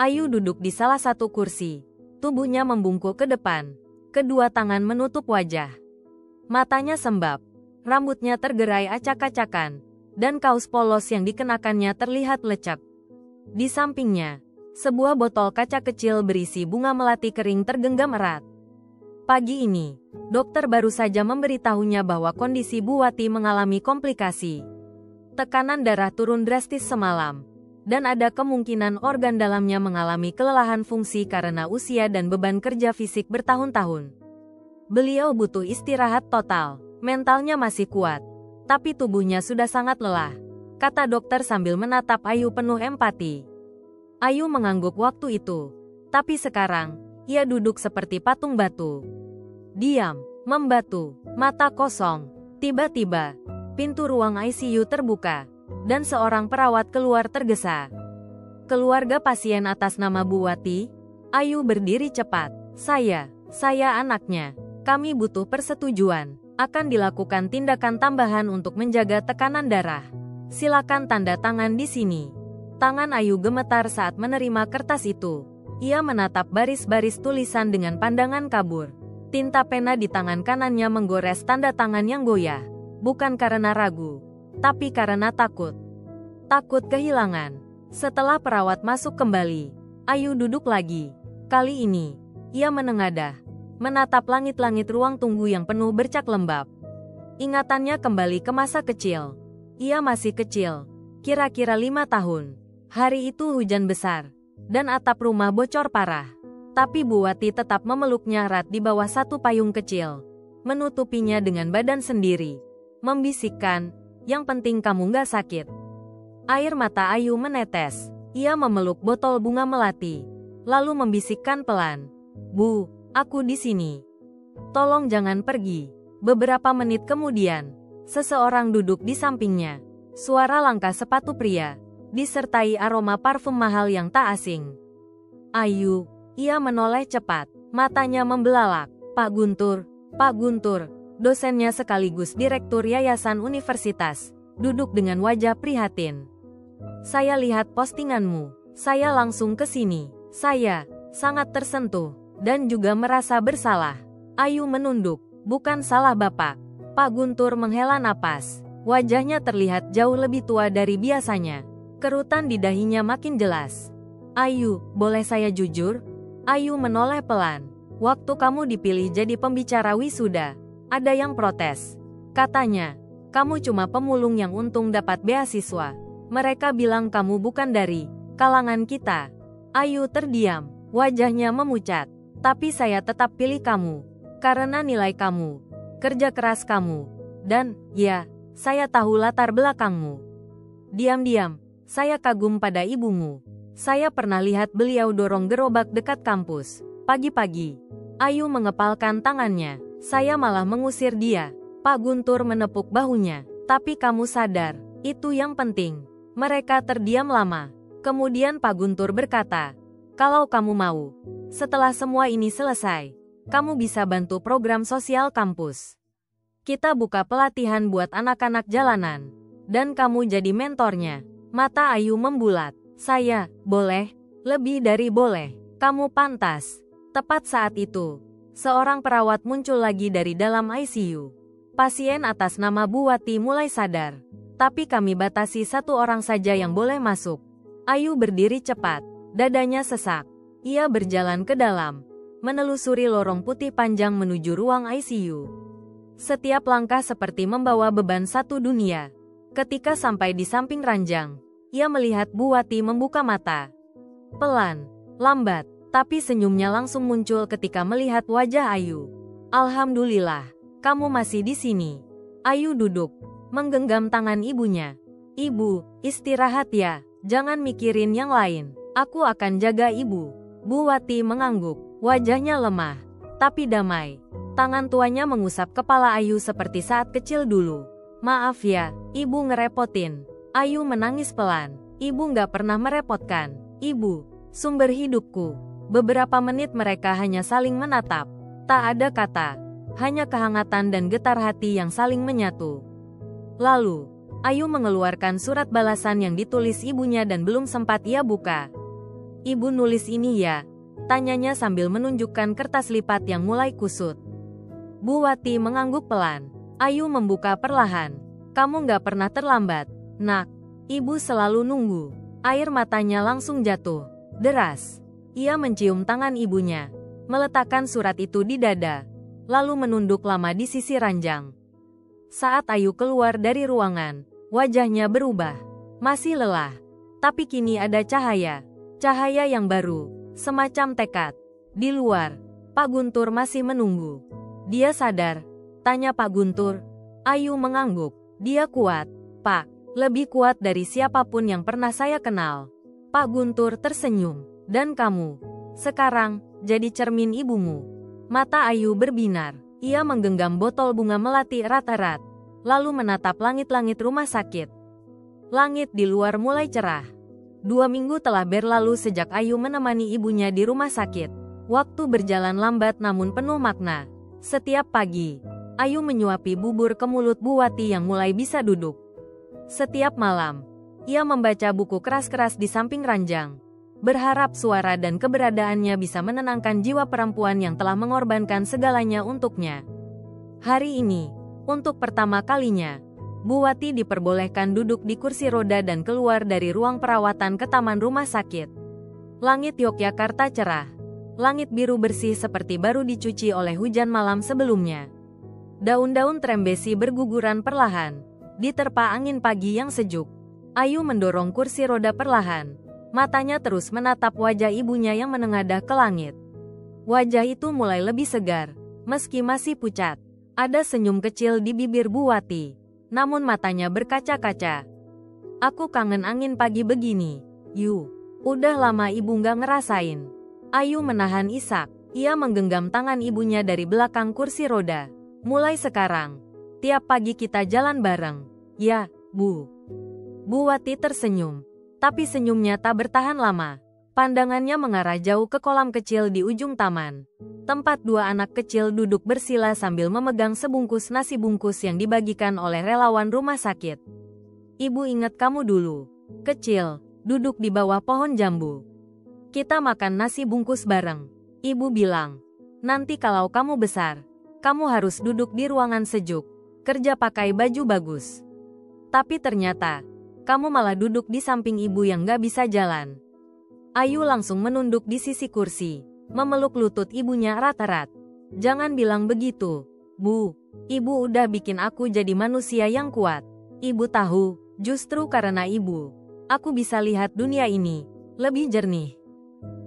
A: Ayu duduk di salah satu kursi. Tubuhnya membungkuk ke depan. Kedua tangan menutup wajah. Matanya sembab. Rambutnya tergerai acak-acakan. Dan kaos polos yang dikenakannya terlihat lecek. Di sampingnya, sebuah botol kaca kecil berisi bunga melati kering tergenggam erat. Pagi ini, dokter baru saja memberitahunya bahwa kondisi Bu Wati mengalami komplikasi. Tekanan darah turun drastis semalam. Dan ada kemungkinan organ dalamnya mengalami kelelahan fungsi karena usia dan beban kerja fisik bertahun-tahun. Beliau butuh istirahat total, mentalnya masih kuat, tapi tubuhnya sudah sangat lelah, kata dokter sambil menatap Ayu penuh empati. Ayu mengangguk waktu itu. Tapi sekarang, ia duduk seperti patung batu. Diam, membatu, mata kosong. Tiba-tiba, pintu ruang ICU terbuka, dan seorang perawat keluar tergesa. Keluarga pasien atas nama Bu Wati. Ayu berdiri cepat. Saya anaknya. Kami butuh persetujuan. Akan dilakukan tindakan tambahan untuk menjaga tekanan darah. Silakan tanda tangan di sini. Tangan Ayu gemetar saat menerima kertas itu. Ia menatap baris-baris tulisan dengan pandangan kabur. Tinta pena di tangan kanannya menggores tanda tangan yang goyah. Bukan karena ragu, tapi karena takut. Takut kehilangan. Setelah perawat masuk kembali, Ayu duduk lagi. Kali ini, ia menengadah, menatap langit-langit ruang tunggu yang penuh bercak lembab. Ingatannya kembali ke masa kecil. Ia masih kecil, kira-kira 5 tahun. Hari itu hujan besar, dan atap rumah bocor parah. Tapi Bu Wati tetap memeluknya erat di bawah satu payung kecil, menutupinya dengan badan sendiri. Membisikkan, yang penting kamu gak sakit. Air mata Ayu menetes. Ia memeluk botol bunga melati, lalu membisikkan pelan. Bu, aku di sini. Tolong jangan pergi. Beberapa menit kemudian, seseorang duduk di sampingnya. Suara langkah sepatu pria, disertai aroma parfum mahal yang tak asing. Ayu, ia menoleh cepat, matanya membelalak. Pak Guntur, dosennya sekaligus direktur yayasan universitas, duduk dengan wajah prihatin. Saya lihat postinganmu. Saya langsung ke sini. Saya sangat tersentuh dan juga merasa bersalah. Ayu menunduk. Bukan salah Bapak. Pak Guntur menghela napas. Wajahnya terlihat jauh lebih tua dari biasanya. Kerutan di dahinya makin jelas. Ayu, boleh saya jujur? Ayu menoleh pelan. Waktu kamu dipilih jadi pembicara wisuda, ada yang protes. Katanya, kamu cuma pemulung yang untung dapat beasiswa. Mereka bilang kamu bukan dari kalangan kita. Ayu terdiam, wajahnya memucat. Tapi saya tetap pilih kamu. Karena nilai kamu, kerja keras kamu, dan, ya, saya tahu latar belakangmu. Diam-diam, saya kagum pada ibumu. Saya pernah lihat beliau dorong gerobak dekat kampus. Pagi-pagi, Ayu mengepalkan tangannya. Saya malah mengusir dia. Pak Guntur menepuk bahunya. Tapi kamu sadar, itu yang penting. Mereka terdiam lama. Kemudian Pak Guntur berkata, kalau kamu mau, setelah semua ini selesai, kamu bisa bantu program sosial kampus. Kita buka pelatihan buat anak-anak jalanan. Dan kamu jadi mentornya. Mata Ayu membulat. Saya, boleh, lebih dari boleh. Kamu pantas. Tepat saat itu, seorang perawat muncul lagi dari dalam ICU. Pasien atas nama Bu Wati mulai sadar. Tapi kami batasi satu orang saja yang boleh masuk. Ayu berdiri cepat. Dadanya sesak. Ia berjalan ke dalam, menelusuri lorong putih panjang menuju ruang ICU. Setiap langkah seperti membawa beban satu dunia. Ketika sampai di samping ranjang, ia melihat Bu Wati membuka mata. Pelan, lambat, tapi senyumnya langsung muncul ketika melihat wajah Ayu. Alhamdulillah, kamu masih di sini. Ayu duduk, menggenggam tangan ibunya. Ibu, istirahat ya, jangan mikirin yang lain. Aku akan jaga ibu. Bu Wati mengangguk, wajahnya lemah, tapi damai. Tangan tuanya mengusap kepala Ayu seperti saat kecil dulu. Maaf ya, ibu ngerepotin. Ayu menangis pelan. Ibu gak pernah merepotkan. Ibu, sumber hidupku. Beberapa menit mereka hanya saling menatap. Tak ada kata, hanya kehangatan dan getar hati yang saling menyatu. Lalu, Ayu mengeluarkan surat balasan yang ditulis ibunya dan belum sempat ia buka. Ibu nulis ini ya? Tanyanya sambil menunjukkan kertas lipat yang mulai kusut. Bu Wati mengangguk pelan. Ayu membuka perlahan. Kamu gak pernah terlambat, nak. Ibu selalu nunggu. Air matanya langsung jatuh. Deras. Ia mencium tangan ibunya, meletakkan surat itu di dada, lalu menunduk lama di sisi ranjang. Saat Ayu keluar dari ruangan, wajahnya berubah. Masih lelah, tapi kini ada cahaya. Cahaya yang baru, semacam tekad. Di luar, Pak Guntur masih menunggu. Dia sadar? Tanya Pak Guntur. Ayu mengangguk. Dia kuat, Pak. Lebih kuat dari siapapun yang pernah saya kenal. Pak Guntur tersenyum. Dan kamu? Sekarang, jadi cermin ibumu. Mata Ayu berbinar. Ia menggenggam botol bunga melati erat-erat, lalu menatap langit-langit rumah sakit. Langit di luar mulai cerah. 2 minggu telah berlalu sejak Ayu menemani ibunya di rumah sakit. Waktu berjalan lambat namun penuh makna. Setiap pagi, Ayu menyuapi bubur ke mulut Bu Wati yang mulai bisa duduk. Setiap malam, ia membaca buku keras-keras di samping ranjang, berharap suara dan keberadaannya bisa menenangkan jiwa perempuan yang telah mengorbankan segalanya untuknya. Hari ini, untuk pertama kalinya, Bu Wati diperbolehkan duduk di kursi roda dan keluar dari ruang perawatan ke taman rumah sakit. Langit Yogyakarta cerah. Langit biru bersih seperti baru dicuci oleh hujan malam sebelumnya. Daun-daun trembesi berguguran perlahan, diterpa angin pagi yang sejuk. Ayu mendorong kursi roda perlahan. Matanya terus menatap wajah ibunya yang menengadah ke langit. Wajah itu mulai lebih segar, meski masih pucat. Ada senyum kecil di bibir Bu Wati, namun matanya berkaca-kaca. Aku kangen angin pagi begini, Yu. Udah lama ibu nggak ngerasain. Ayu menahan isak. Ia menggenggam tangan ibunya dari belakang kursi roda. Mulai sekarang, tiap pagi kita jalan bareng. Ya, Bu. Bu Wati tersenyum. Tapi senyumnya tak bertahan lama. Pandangannya mengarah jauh ke kolam kecil di ujung taman. Tempat 2 anak kecil duduk bersila sambil memegang sebungkus nasi bungkus yang dibagikan oleh relawan rumah sakit. Ibu ingat kamu dulu. Kecil, duduk di bawah pohon jambu. Kita makan nasi bungkus bareng. Ibu bilang, nanti kalau kamu besar, kamu harus duduk di ruangan sejuk, kerja pakai baju bagus. Tapi ternyata, kamu malah duduk di samping ibu yang gak bisa jalan. Ayu langsung menunduk di sisi kursi, memeluk lutut ibunya erat-erat. Jangan bilang begitu, Bu. Ibu udah bikin aku jadi manusia yang kuat. Ibu tahu, justru karena ibu, aku bisa lihat dunia ini lebih jernih.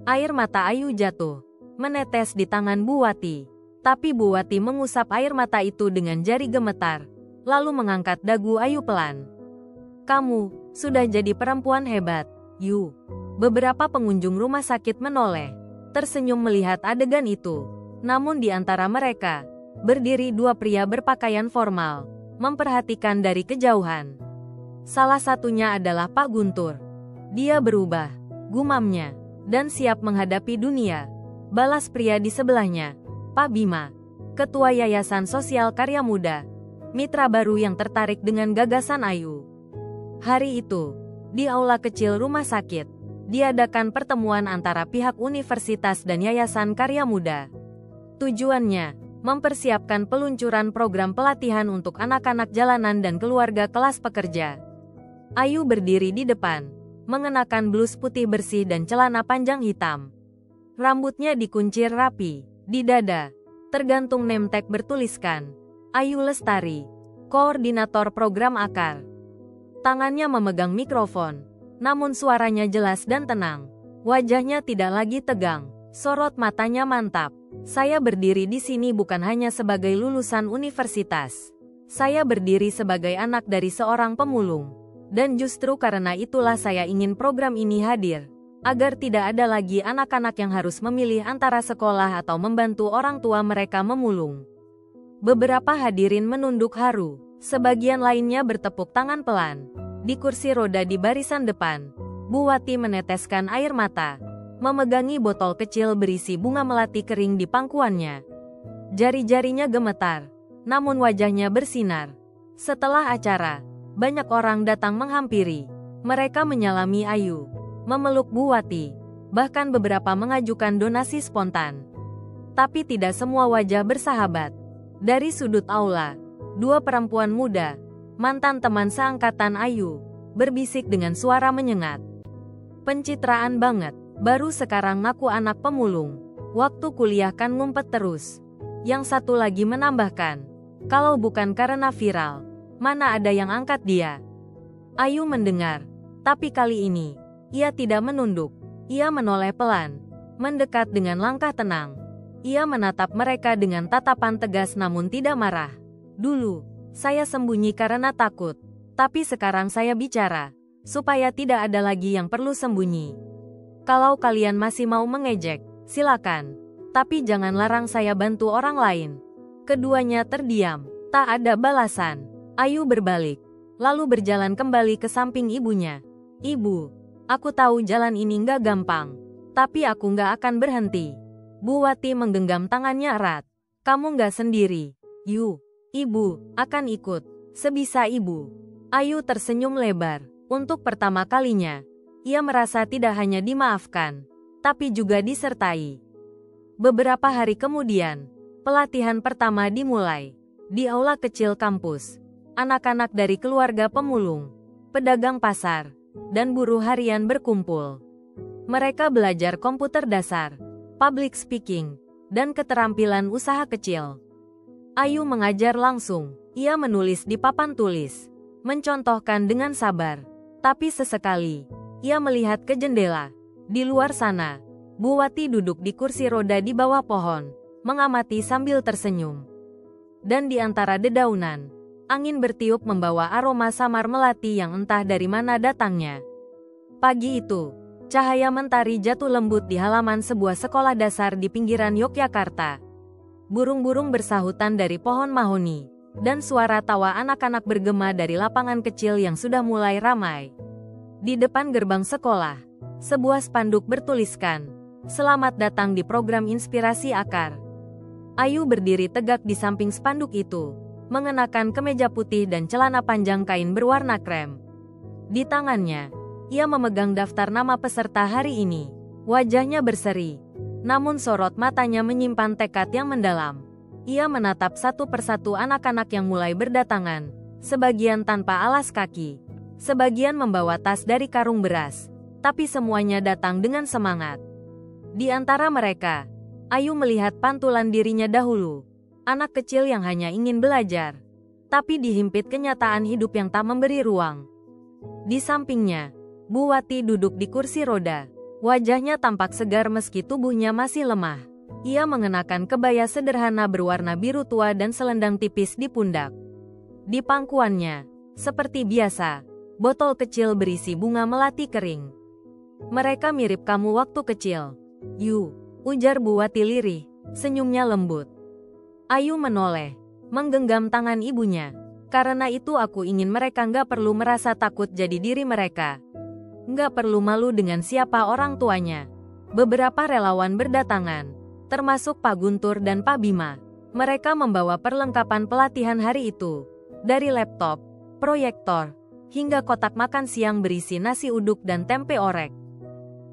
A: Air mata Ayu jatuh, menetes di tangan Bu Wati. Tapi Bu Wati mengusap air mata itu dengan jari gemetar, lalu mengangkat dagu Ayu pelan. Kamu sudah jadi perempuan hebat, Yu. Beberapa pengunjung rumah sakit menoleh, tersenyum melihat adegan itu. Namun di antara mereka, berdiri 2 pria berpakaian formal, memperhatikan dari kejauhan. Salah satunya adalah Pak Guntur. Dia berubah, gumamnya, dan siap menghadapi dunia. Balas pria di sebelahnya, Pak Bima, Ketua Yayasan Sosial Karya Muda, mitra baru yang tertarik dengan gagasan Ayu. Hari itu, di aula kecil rumah sakit, diadakan pertemuan antara pihak universitas dan Yayasan Karya Muda. Tujuannya, mempersiapkan peluncuran program pelatihan untuk anak-anak jalanan dan keluarga kelas pekerja. Ayu berdiri di depan, mengenakan blus putih bersih dan celana panjang hitam. Rambutnya dikuncir rapi, di dada, tergantung name tag bertuliskan, Ayu Lestari, Koordinator Program Akar. Tangannya memegang mikrofon, namun suaranya jelas dan tenang. Wajahnya tidak lagi tegang, sorot matanya mantap. Saya berdiri di sini bukan hanya sebagai lulusan universitas. Saya berdiri sebagai anak dari seorang pemulung. Dan justru karena itulah saya ingin program ini hadir, agar tidak ada lagi anak-anak yang harus memilih antara sekolah atau membantu orang tua mereka memulung. Beberapa hadirin menunduk haru, sebagian lainnya bertepuk tangan pelan. Di kursi roda di barisan depan, Bu Wati meneteskan air mata, memegangi botol kecil berisi bunga melati kering di pangkuannya. Jari-jarinya gemetar, namun wajahnya bersinar. Setelah acara, banyak orang datang menghampiri. Mereka menyalami Ayu, memeluk Bu Wati, bahkan beberapa mengajukan donasi spontan. Tapi tidak semua wajah bersahabat. Dari sudut aula, 2 perempuan muda, mantan teman seangkatan Ayu, berbisik dengan suara menyengat. Pencitraan banget, baru sekarang ngaku anak pemulung. Waktu kuliah kan ngumpet terus. Yang satu lagi menambahkan, kalau bukan karena viral, mana ada yang angkat dia. Ayu mendengar, tapi kali ini, ia tidak menunduk. Ia menoleh pelan, mendekat dengan langkah tenang. Ia menatap mereka dengan tatapan tegas namun tidak marah. Dulu, saya sembunyi karena takut. Tapi sekarang saya bicara, supaya tidak ada lagi yang perlu sembunyi. Kalau kalian masih mau mengejek, Silakan. Tapi jangan larang saya bantu orang lain. Keduanya terdiam. Tak ada balasan. Ayu berbalik. Lalu berjalan kembali ke samping ibunya. Ibu, aku tahu jalan ini nggak gampang. Tapi aku nggak akan berhenti. Bu Wati menggenggam tangannya erat. Kamu nggak sendiri. Ibu, akan ikut. Sebisa ibu. Ayu tersenyum lebar. Untuk pertama kalinya, ia merasa tidak hanya dimaafkan, tapi juga disertai. Beberapa hari kemudian, pelatihan pertama dimulai. Di aula kecil kampus, anak-anak dari keluarga pemulung, pedagang pasar, dan buruh harian berkumpul. Mereka belajar komputer dasar, public speaking, dan keterampilan usaha kecil. Ayu mengajar langsung. Ia menulis di papan tulis, mencontohkan dengan sabar. Tapi sesekali, ia melihat ke jendela. Di luar sana, Bu Wati duduk di kursi roda di bawah pohon, mengamati sambil tersenyum. Dan di antara dedaunan, angin bertiup membawa aroma samar melati yang entah dari mana datangnya. Pagi itu, cahaya mentari jatuh lembut di halaman sebuah sekolah dasar di pinggiran Yogyakarta. Burung-burung bersahutan dari pohon mahoni, dan suara tawa anak-anak bergema dari lapangan kecil yang sudah mulai ramai. Di depan gerbang sekolah, sebuah spanduk bertuliskan, "Selamat datang di program Inspirasi Akar." Ayu berdiri tegak di samping spanduk itu, mengenakan kemeja putih dan celana panjang kain berwarna krem. Di tangannya, ia memegang daftar nama peserta hari ini. Wajahnya berseri, namun sorot matanya menyimpan tekad yang mendalam. Ia menatap satu persatu anak-anak yang mulai berdatangan, sebagian tanpa alas kaki, sebagian membawa tas dari karung beras, tapi semuanya datang dengan semangat. Di antara mereka, Ayu melihat pantulan dirinya dahulu, anak kecil yang hanya ingin belajar, tapi dihimpit kenyataan hidup yang tak memberi ruang. Di sampingnya, Bu Wati duduk di kursi roda, wajahnya tampak segar meski tubuhnya masih lemah. Ia mengenakan kebaya sederhana berwarna biru tua dan selendang tipis di pundak. Di pangkuannya, seperti biasa, botol kecil berisi bunga melati kering. "Mereka mirip kamu waktu kecil, ujar Bu Wati lirih, senyumnya lembut. Ayu menoleh, menggenggam tangan ibunya. "Karena itu aku ingin mereka nggak perlu merasa takut jadi diri mereka. Nggak perlu malu dengan siapa orang tuanya." Beberapa relawan berdatangan, termasuk Pak Guntur dan Pak Bima. Mereka membawa perlengkapan pelatihan hari itu, dari laptop, proyektor, hingga kotak makan siang berisi nasi uduk dan tempe orek.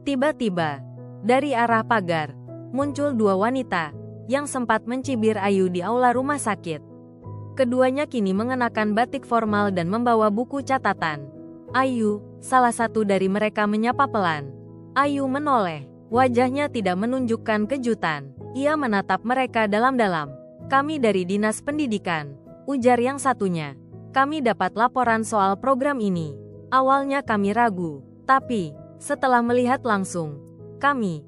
A: Tiba-tiba, dari arah pagar, muncul dua wanita, yang sempat mencibir Ayu di aula rumah sakit. Keduanya kini mengenakan batik formal dan membawa buku catatan. "Ayu," salah satu dari mereka menyapa pelan. Ayu menoleh. Wajahnya tidak menunjukkan kejutan. Ia menatap mereka dalam-dalam. "Kami dari Dinas Pendidikan," ujar yang satunya. "Kami dapat laporan soal program ini. Awalnya kami ragu, tapi setelah melihat langsung, kami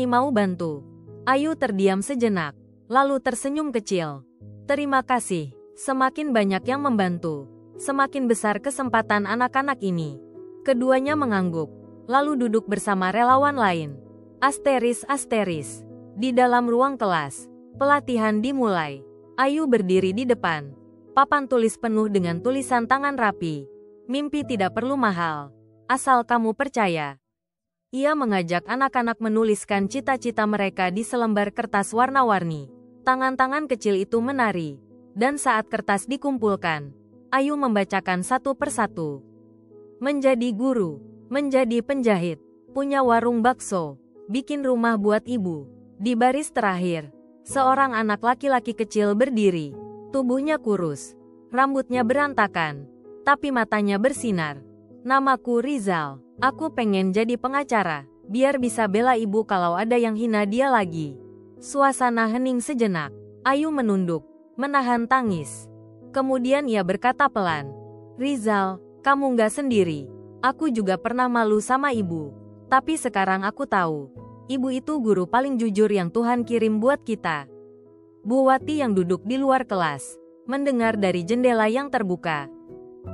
A: mau bantu." Ayu terdiam sejenak, lalu tersenyum kecil. "Terima kasih. Semakin banyak yang membantu, semakin besar kesempatan anak-anak ini." Keduanya mengangguk, lalu duduk bersama relawan lain. Asteris. Di dalam ruang kelas, pelatihan dimulai. Ayu berdiri di depan. Papan tulis penuh dengan tulisan tangan rapi. "Mimpi tidak perlu mahal, asal kamu percaya." Ia mengajak anak-anak menuliskan cita-cita mereka di selembar kertas warna-warni. Tangan-tangan kecil itu menari, dan saat kertas dikumpulkan, Ayu membacakan satu persatu. "Menjadi guru, menjadi penjahit, punya warung bakso, bikin rumah buat ibu." Di baris terakhir, seorang anak laki-laki kecil berdiri. Tubuhnya kurus, rambutnya berantakan, tapi matanya bersinar. "Namaku Rizal. Aku pengen jadi pengacara, biar bisa bela ibu kalau ada yang hina dia lagi." Suasana hening sejenak. Ayu menunduk, menahan tangis. Kemudian ia berkata pelan, "Rizal, kamu nggak sendiri. Aku juga pernah malu sama ibu. Tapi sekarang aku tahu, ibu itu guru paling jujur yang Tuhan kirim buat kita." Bu Wati yang duduk di luar kelas, mendengar dari jendela yang terbuka.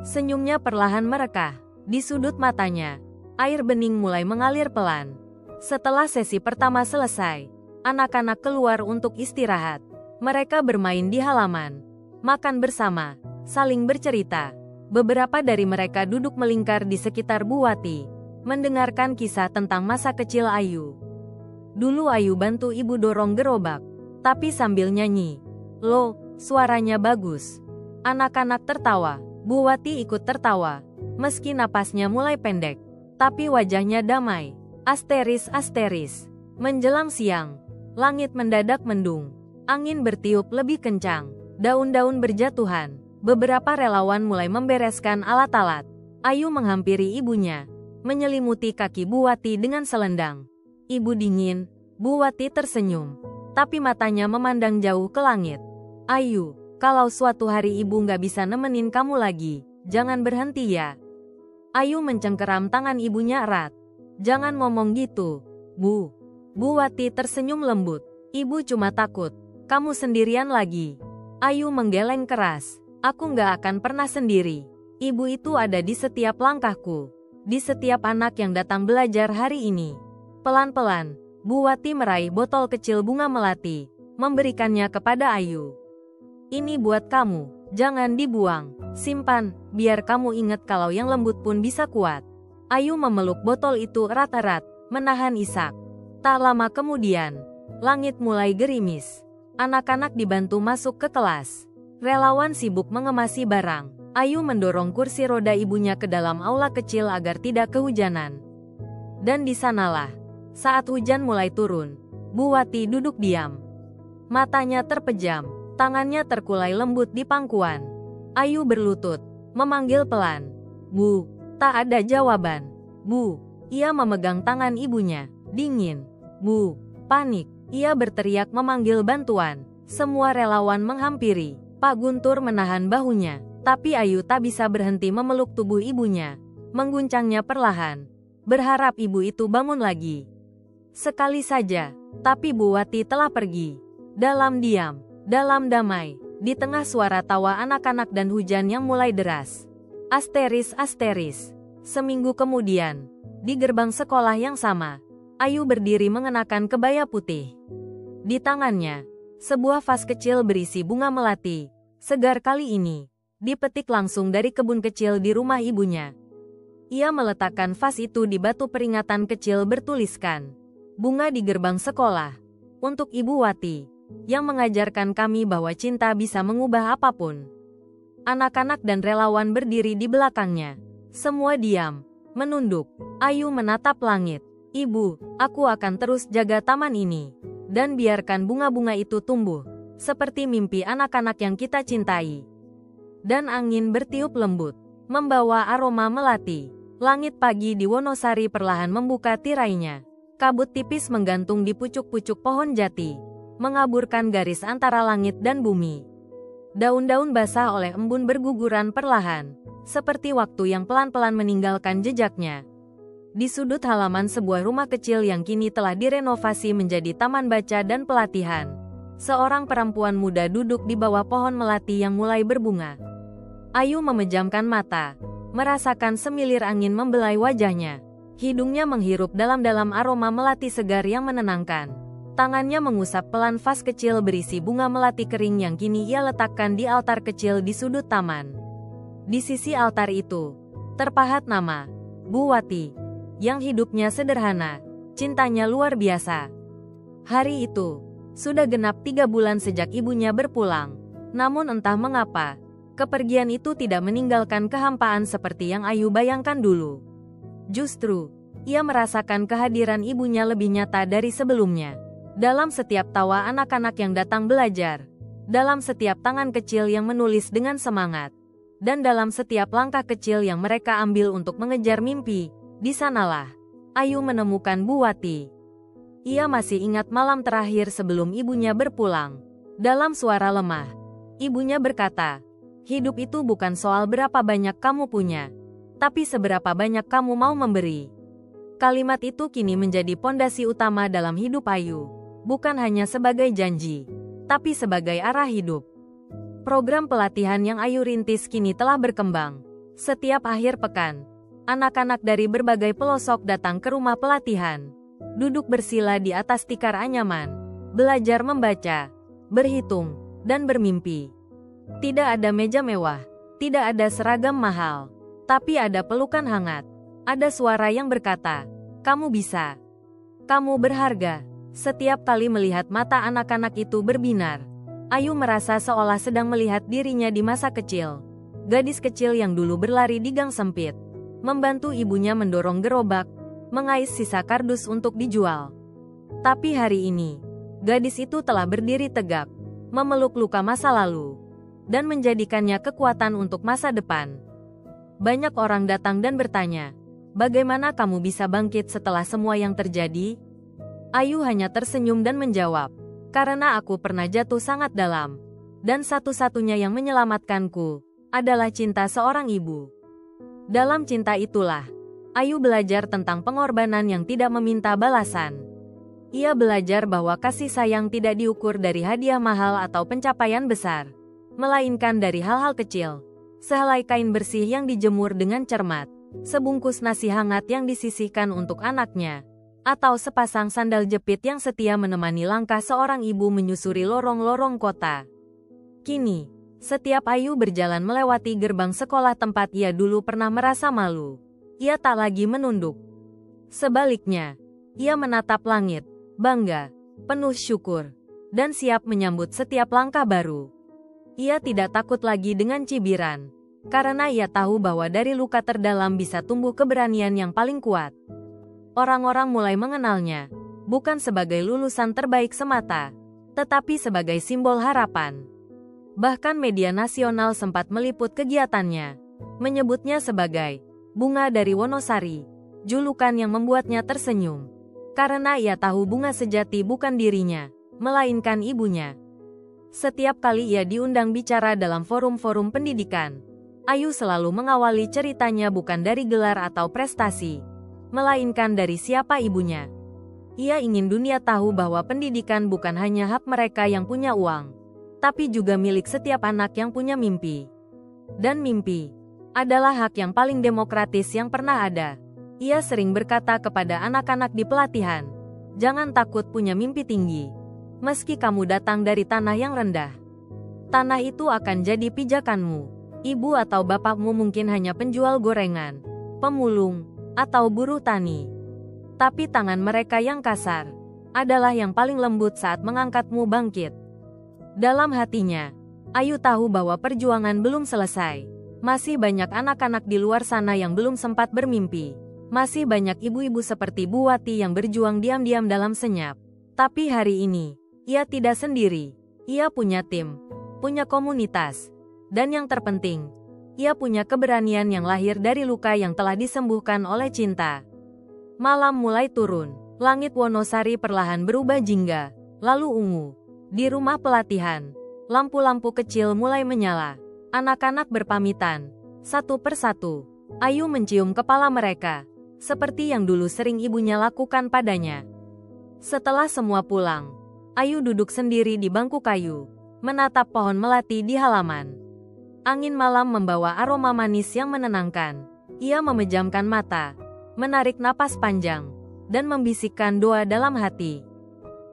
A: Senyumnya perlahan merekah. Di sudut matanya, air bening mulai mengalir pelan. Setelah sesi pertama selesai, anak-anak keluar untuk istirahat. Mereka bermain di halaman, makan bersama, saling bercerita. Beberapa dari mereka duduk melingkar di sekitar Bu Wati, mendengarkan kisah tentang masa kecil Ayu. Dulu Ayu bantu ibu dorong gerobak, tapi sambil nyanyi. Loh, suaranya bagus. Anak-anak tertawa, Bu Wati ikut tertawa, meski napasnya mulai pendek. Tapi wajahnya damai. Asteris. Menjelang siang, langit mendadak mendung. Angin bertiup lebih kencang. Daun-daun berjatuhan. Beberapa relawan mulai membereskan alat-alat. Ayu menghampiri ibunya, menyelimuti kaki Bu Wati dengan selendang. Ibu dingin. Bu Wati tersenyum, tapi matanya memandang jauh ke langit. Ayu, kalau suatu hari ibu nggak bisa nemenin kamu lagi, jangan berhenti ya. Ayu mencengkeram tangan ibunya erat. Jangan ngomong gitu, Bu. Bu Wati tersenyum lembut. Ibu cuma takut kamu sendirian lagi. Ayu menggeleng keras. Aku nggak akan pernah sendiri. Ibu itu ada di setiap langkahku, di setiap anak yang datang belajar hari ini. Pelan-pelan, Bu Wati meraih botol kecil bunga melati, memberikannya kepada Ayu. Ini buat kamu, jangan dibuang. Simpan, biar kamu ingat kalau yang lembut pun bisa kuat. Ayu memeluk botol itu erat-erat, menahan isak. Tak lama kemudian, langit mulai gerimis. Anak-anak dibantu masuk ke kelas. Relawan sibuk mengemasi barang. Ayu mendorong kursi roda ibunya ke dalam aula kecil agar tidak kehujanan. Dan di sanalah, saat hujan mulai turun, Bu Wati duduk diam. Matanya terpejam, tangannya terkulai lembut di pangkuan. Ayu berlutut, memanggil pelan. Bu, tak ada jawaban. Bu, ia memegang tangan ibunya, dingin. Bu, panik, ia berteriak memanggil bantuan. Semua relawan menghampiri. Pak Guntur menahan bahunya, tapi Ayu tak bisa berhenti memeluk tubuh ibunya, mengguncangnya perlahan, berharap ibu itu bangun lagi. Sekali saja, tapi Bu Wati telah pergi. Dalam diam, dalam damai, di tengah suara tawa anak-anak dan hujan yang mulai deras. Asteris. Seminggu kemudian, di gerbang sekolah yang sama, Ayu berdiri mengenakan kebaya putih. Di tangannya, sebuah vas kecil berisi bunga melati, segar kali ini, dipetik langsung dari kebun kecil di rumah ibunya. Ia meletakkan vas itu di batu peringatan kecil bertuliskan, "Bunga di gerbang sekolah, untuk Ibu Wati, yang mengajarkan kami bahwa cinta bisa mengubah apapun." Anak-anak dan relawan berdiri di belakangnya. Semua diam, menunduk. Ayu menatap langit. "Ibu, aku akan terus jaga taman ini, dan biarkan bunga-bunga itu tumbuh, seperti mimpi anak-anak yang kita cintai." Dan angin bertiup lembut, membawa aroma melati. Langit pagi di Wonosari perlahan membuka tirainya. Kabut tipis menggantung di pucuk-pucuk pohon jati, mengaburkan garis antara langit dan bumi. Daun-daun basah oleh embun berguguran perlahan, seperti waktu yang pelan-pelan meninggalkan jejaknya. Di sudut halaman sebuah rumah kecil yang kini telah direnovasi menjadi taman baca dan pelatihan, seorang perempuan muda duduk di bawah pohon melati yang mulai berbunga. Ayu memejamkan mata, merasakan semilir angin membelai wajahnya. Hidungnya menghirup dalam-dalam aroma melati segar yang menenangkan. Tangannya mengusap pelan vas kecil berisi bunga melati kering yang kini ia letakkan di altar kecil di sudut taman. Di sisi altar itu, terpahat nama, Bu Wati, yang hidupnya sederhana, cintanya luar biasa. Hari itu, sudah genap 3 bulan sejak ibunya berpulang. Namun entah mengapa, kepergian itu tidak meninggalkan kehampaan seperti yang Ayu bayangkan dulu. Justru, ia merasakan kehadiran ibunya lebih nyata dari sebelumnya. Dalam setiap tawa anak-anak yang datang belajar, dalam setiap tangan kecil yang menulis dengan semangat, dan dalam setiap langkah kecil yang mereka ambil untuk mengejar mimpi, di sanalah Ayu menemukan Bu Wati. Ia masih ingat malam terakhir sebelum ibunya berpulang. Dalam suara lemah, ibunya berkata, "Hidup itu bukan soal berapa banyak kamu punya, tapi seberapa banyak kamu mau memberi." Kalimat itu kini menjadi pondasi utama dalam hidup Ayu, bukan hanya sebagai janji, tapi sebagai arah hidup. Program pelatihan yang Ayu rintis kini telah berkembang. Setiap akhir pekan, anak-anak dari berbagai pelosok datang ke rumah pelatihan, duduk bersila di atas tikar anyaman, belajar membaca, berhitung, dan bermimpi. Tidak ada meja mewah, tidak ada seragam mahal, tapi ada pelukan hangat. Ada suara yang berkata, "Kamu bisa. Kamu berharga." Setiap kali melihat mata anak-anak itu berbinar, Ayu merasa seolah sedang melihat dirinya di masa kecil. Gadis kecil yang dulu berlari di gang sempit, membantu ibunya mendorong gerobak, mengais sisa kardus untuk dijual. Tapi hari ini, gadis itu telah berdiri tegak, memeluk luka masa lalu, dan menjadikannya kekuatan untuk masa depan. Banyak orang datang dan bertanya, "Bagaimana kamu bisa bangkit setelah semua yang terjadi?" Ayu hanya tersenyum dan menjawab, "Karena aku pernah jatuh sangat dalam, dan satu-satunya yang menyelamatkanku adalah cinta seorang ibu." Dalam cinta itulah, Ayu belajar tentang pengorbanan yang tidak meminta balasan. Ia belajar bahwa kasih sayang tidak diukur dari hadiah mahal atau pencapaian besar, melainkan dari hal-hal kecil. Sehelai kain bersih yang dijemur dengan cermat, sebungkus nasi hangat yang disisihkan untuk anaknya, atau sepasang sandal jepit yang setia menemani langkah seorang ibu menyusuri lorong-lorong kota. Kini, setiap Ayu berjalan melewati gerbang sekolah tempat ia dulu pernah merasa malu, ia tak lagi menunduk. Sebaliknya, ia menatap langit, bangga, penuh syukur, dan siap menyambut setiap langkah baru. Ia tidak takut lagi dengan cibiran, karena ia tahu bahwa dari luka terdalam bisa tumbuh keberanian yang paling kuat. Orang-orang mulai mengenalnya, bukan sebagai lulusan terbaik semata, tetapi sebagai simbol harapan. Bahkan media nasional sempat meliput kegiatannya, menyebutnya sebagai bunga dari Wonosari, julukan yang membuatnya tersenyum. Karena ia tahu bunga sejati bukan dirinya, melainkan ibunya. Setiap kali ia diundang bicara dalam forum-forum pendidikan, Ayu selalu mengawali ceritanya bukan dari gelar atau prestasi, melainkan dari siapa ibunya. Ia ingin dunia tahu bahwa pendidikan bukan hanya hak mereka yang punya uang, tapi juga milik setiap anak yang punya mimpi. Dan mimpi adalah hak yang paling demokratis yang pernah ada. Ia sering berkata kepada anak-anak di pelatihan, "Jangan takut punya mimpi tinggi. Meski kamu datang dari tanah yang rendah, tanah itu akan jadi pijakanmu. Ibu atau bapakmu mungkin hanya penjual gorengan, pemulung, atau buruh tani. Tapi tangan mereka yang kasar adalah yang paling lembut saat mengangkatmu bangkit." Dalam hatinya, Ayu tahu bahwa perjuangan belum selesai. Masih banyak anak-anak di luar sana yang belum sempat bermimpi. Masih banyak ibu-ibu seperti Bu Wati yang berjuang diam-diam dalam senyap. Tapi hari ini, ia tidak sendiri. Ia punya tim, punya komunitas, dan yang terpenting, ia punya keberanian yang lahir dari luka yang telah disembuhkan oleh cinta. Malam mulai turun, langit Wonosari perlahan berubah jingga, lalu ungu. Di rumah pelatihan, lampu-lampu kecil mulai menyala. Anak-anak berpamitan, satu persatu. Ayu mencium kepala mereka, seperti yang dulu sering ibunya lakukan padanya. Setelah semua pulang, Ayu duduk sendiri di bangku kayu, menatap pohon melati di halaman. Angin malam membawa aroma manis yang menenangkan. Ia memejamkan mata, menarik napas panjang, dan membisikkan doa dalam hati.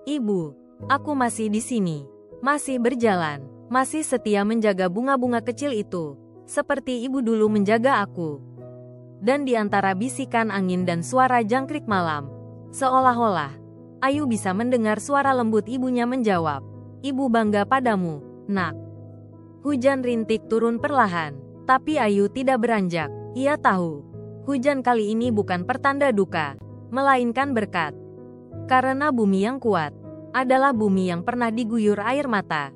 A: "Ibu, aku masih di sini, masih berjalan, masih setia menjaga bunga-bunga kecil itu, seperti ibu dulu menjaga aku." Dan di antara bisikan angin dan suara jangkrik malam, seolah-olah Ayu bisa mendengar suara lembut ibunya menjawab, "Ibu bangga padamu, nak." Hujan rintik turun perlahan, tapi Ayu tidak beranjak. Ia tahu, hujan kali ini bukan pertanda duka, melainkan berkat. Karena bumi yang kuat adalah bumi yang pernah diguyur air mata.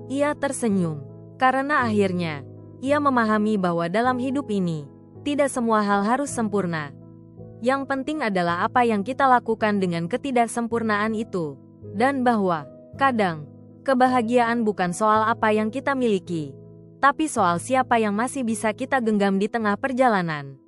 A: Ia tersenyum, karena akhirnya ia memahami bahwa dalam hidup ini, tidak semua hal harus sempurna. Yang penting adalah apa yang kita lakukan dengan ketidaksempurnaan itu. Dan bahwa, kadang, kebahagiaan bukan soal apa yang kita miliki, tapi soal siapa yang masih bisa kita genggam di tengah perjalanan.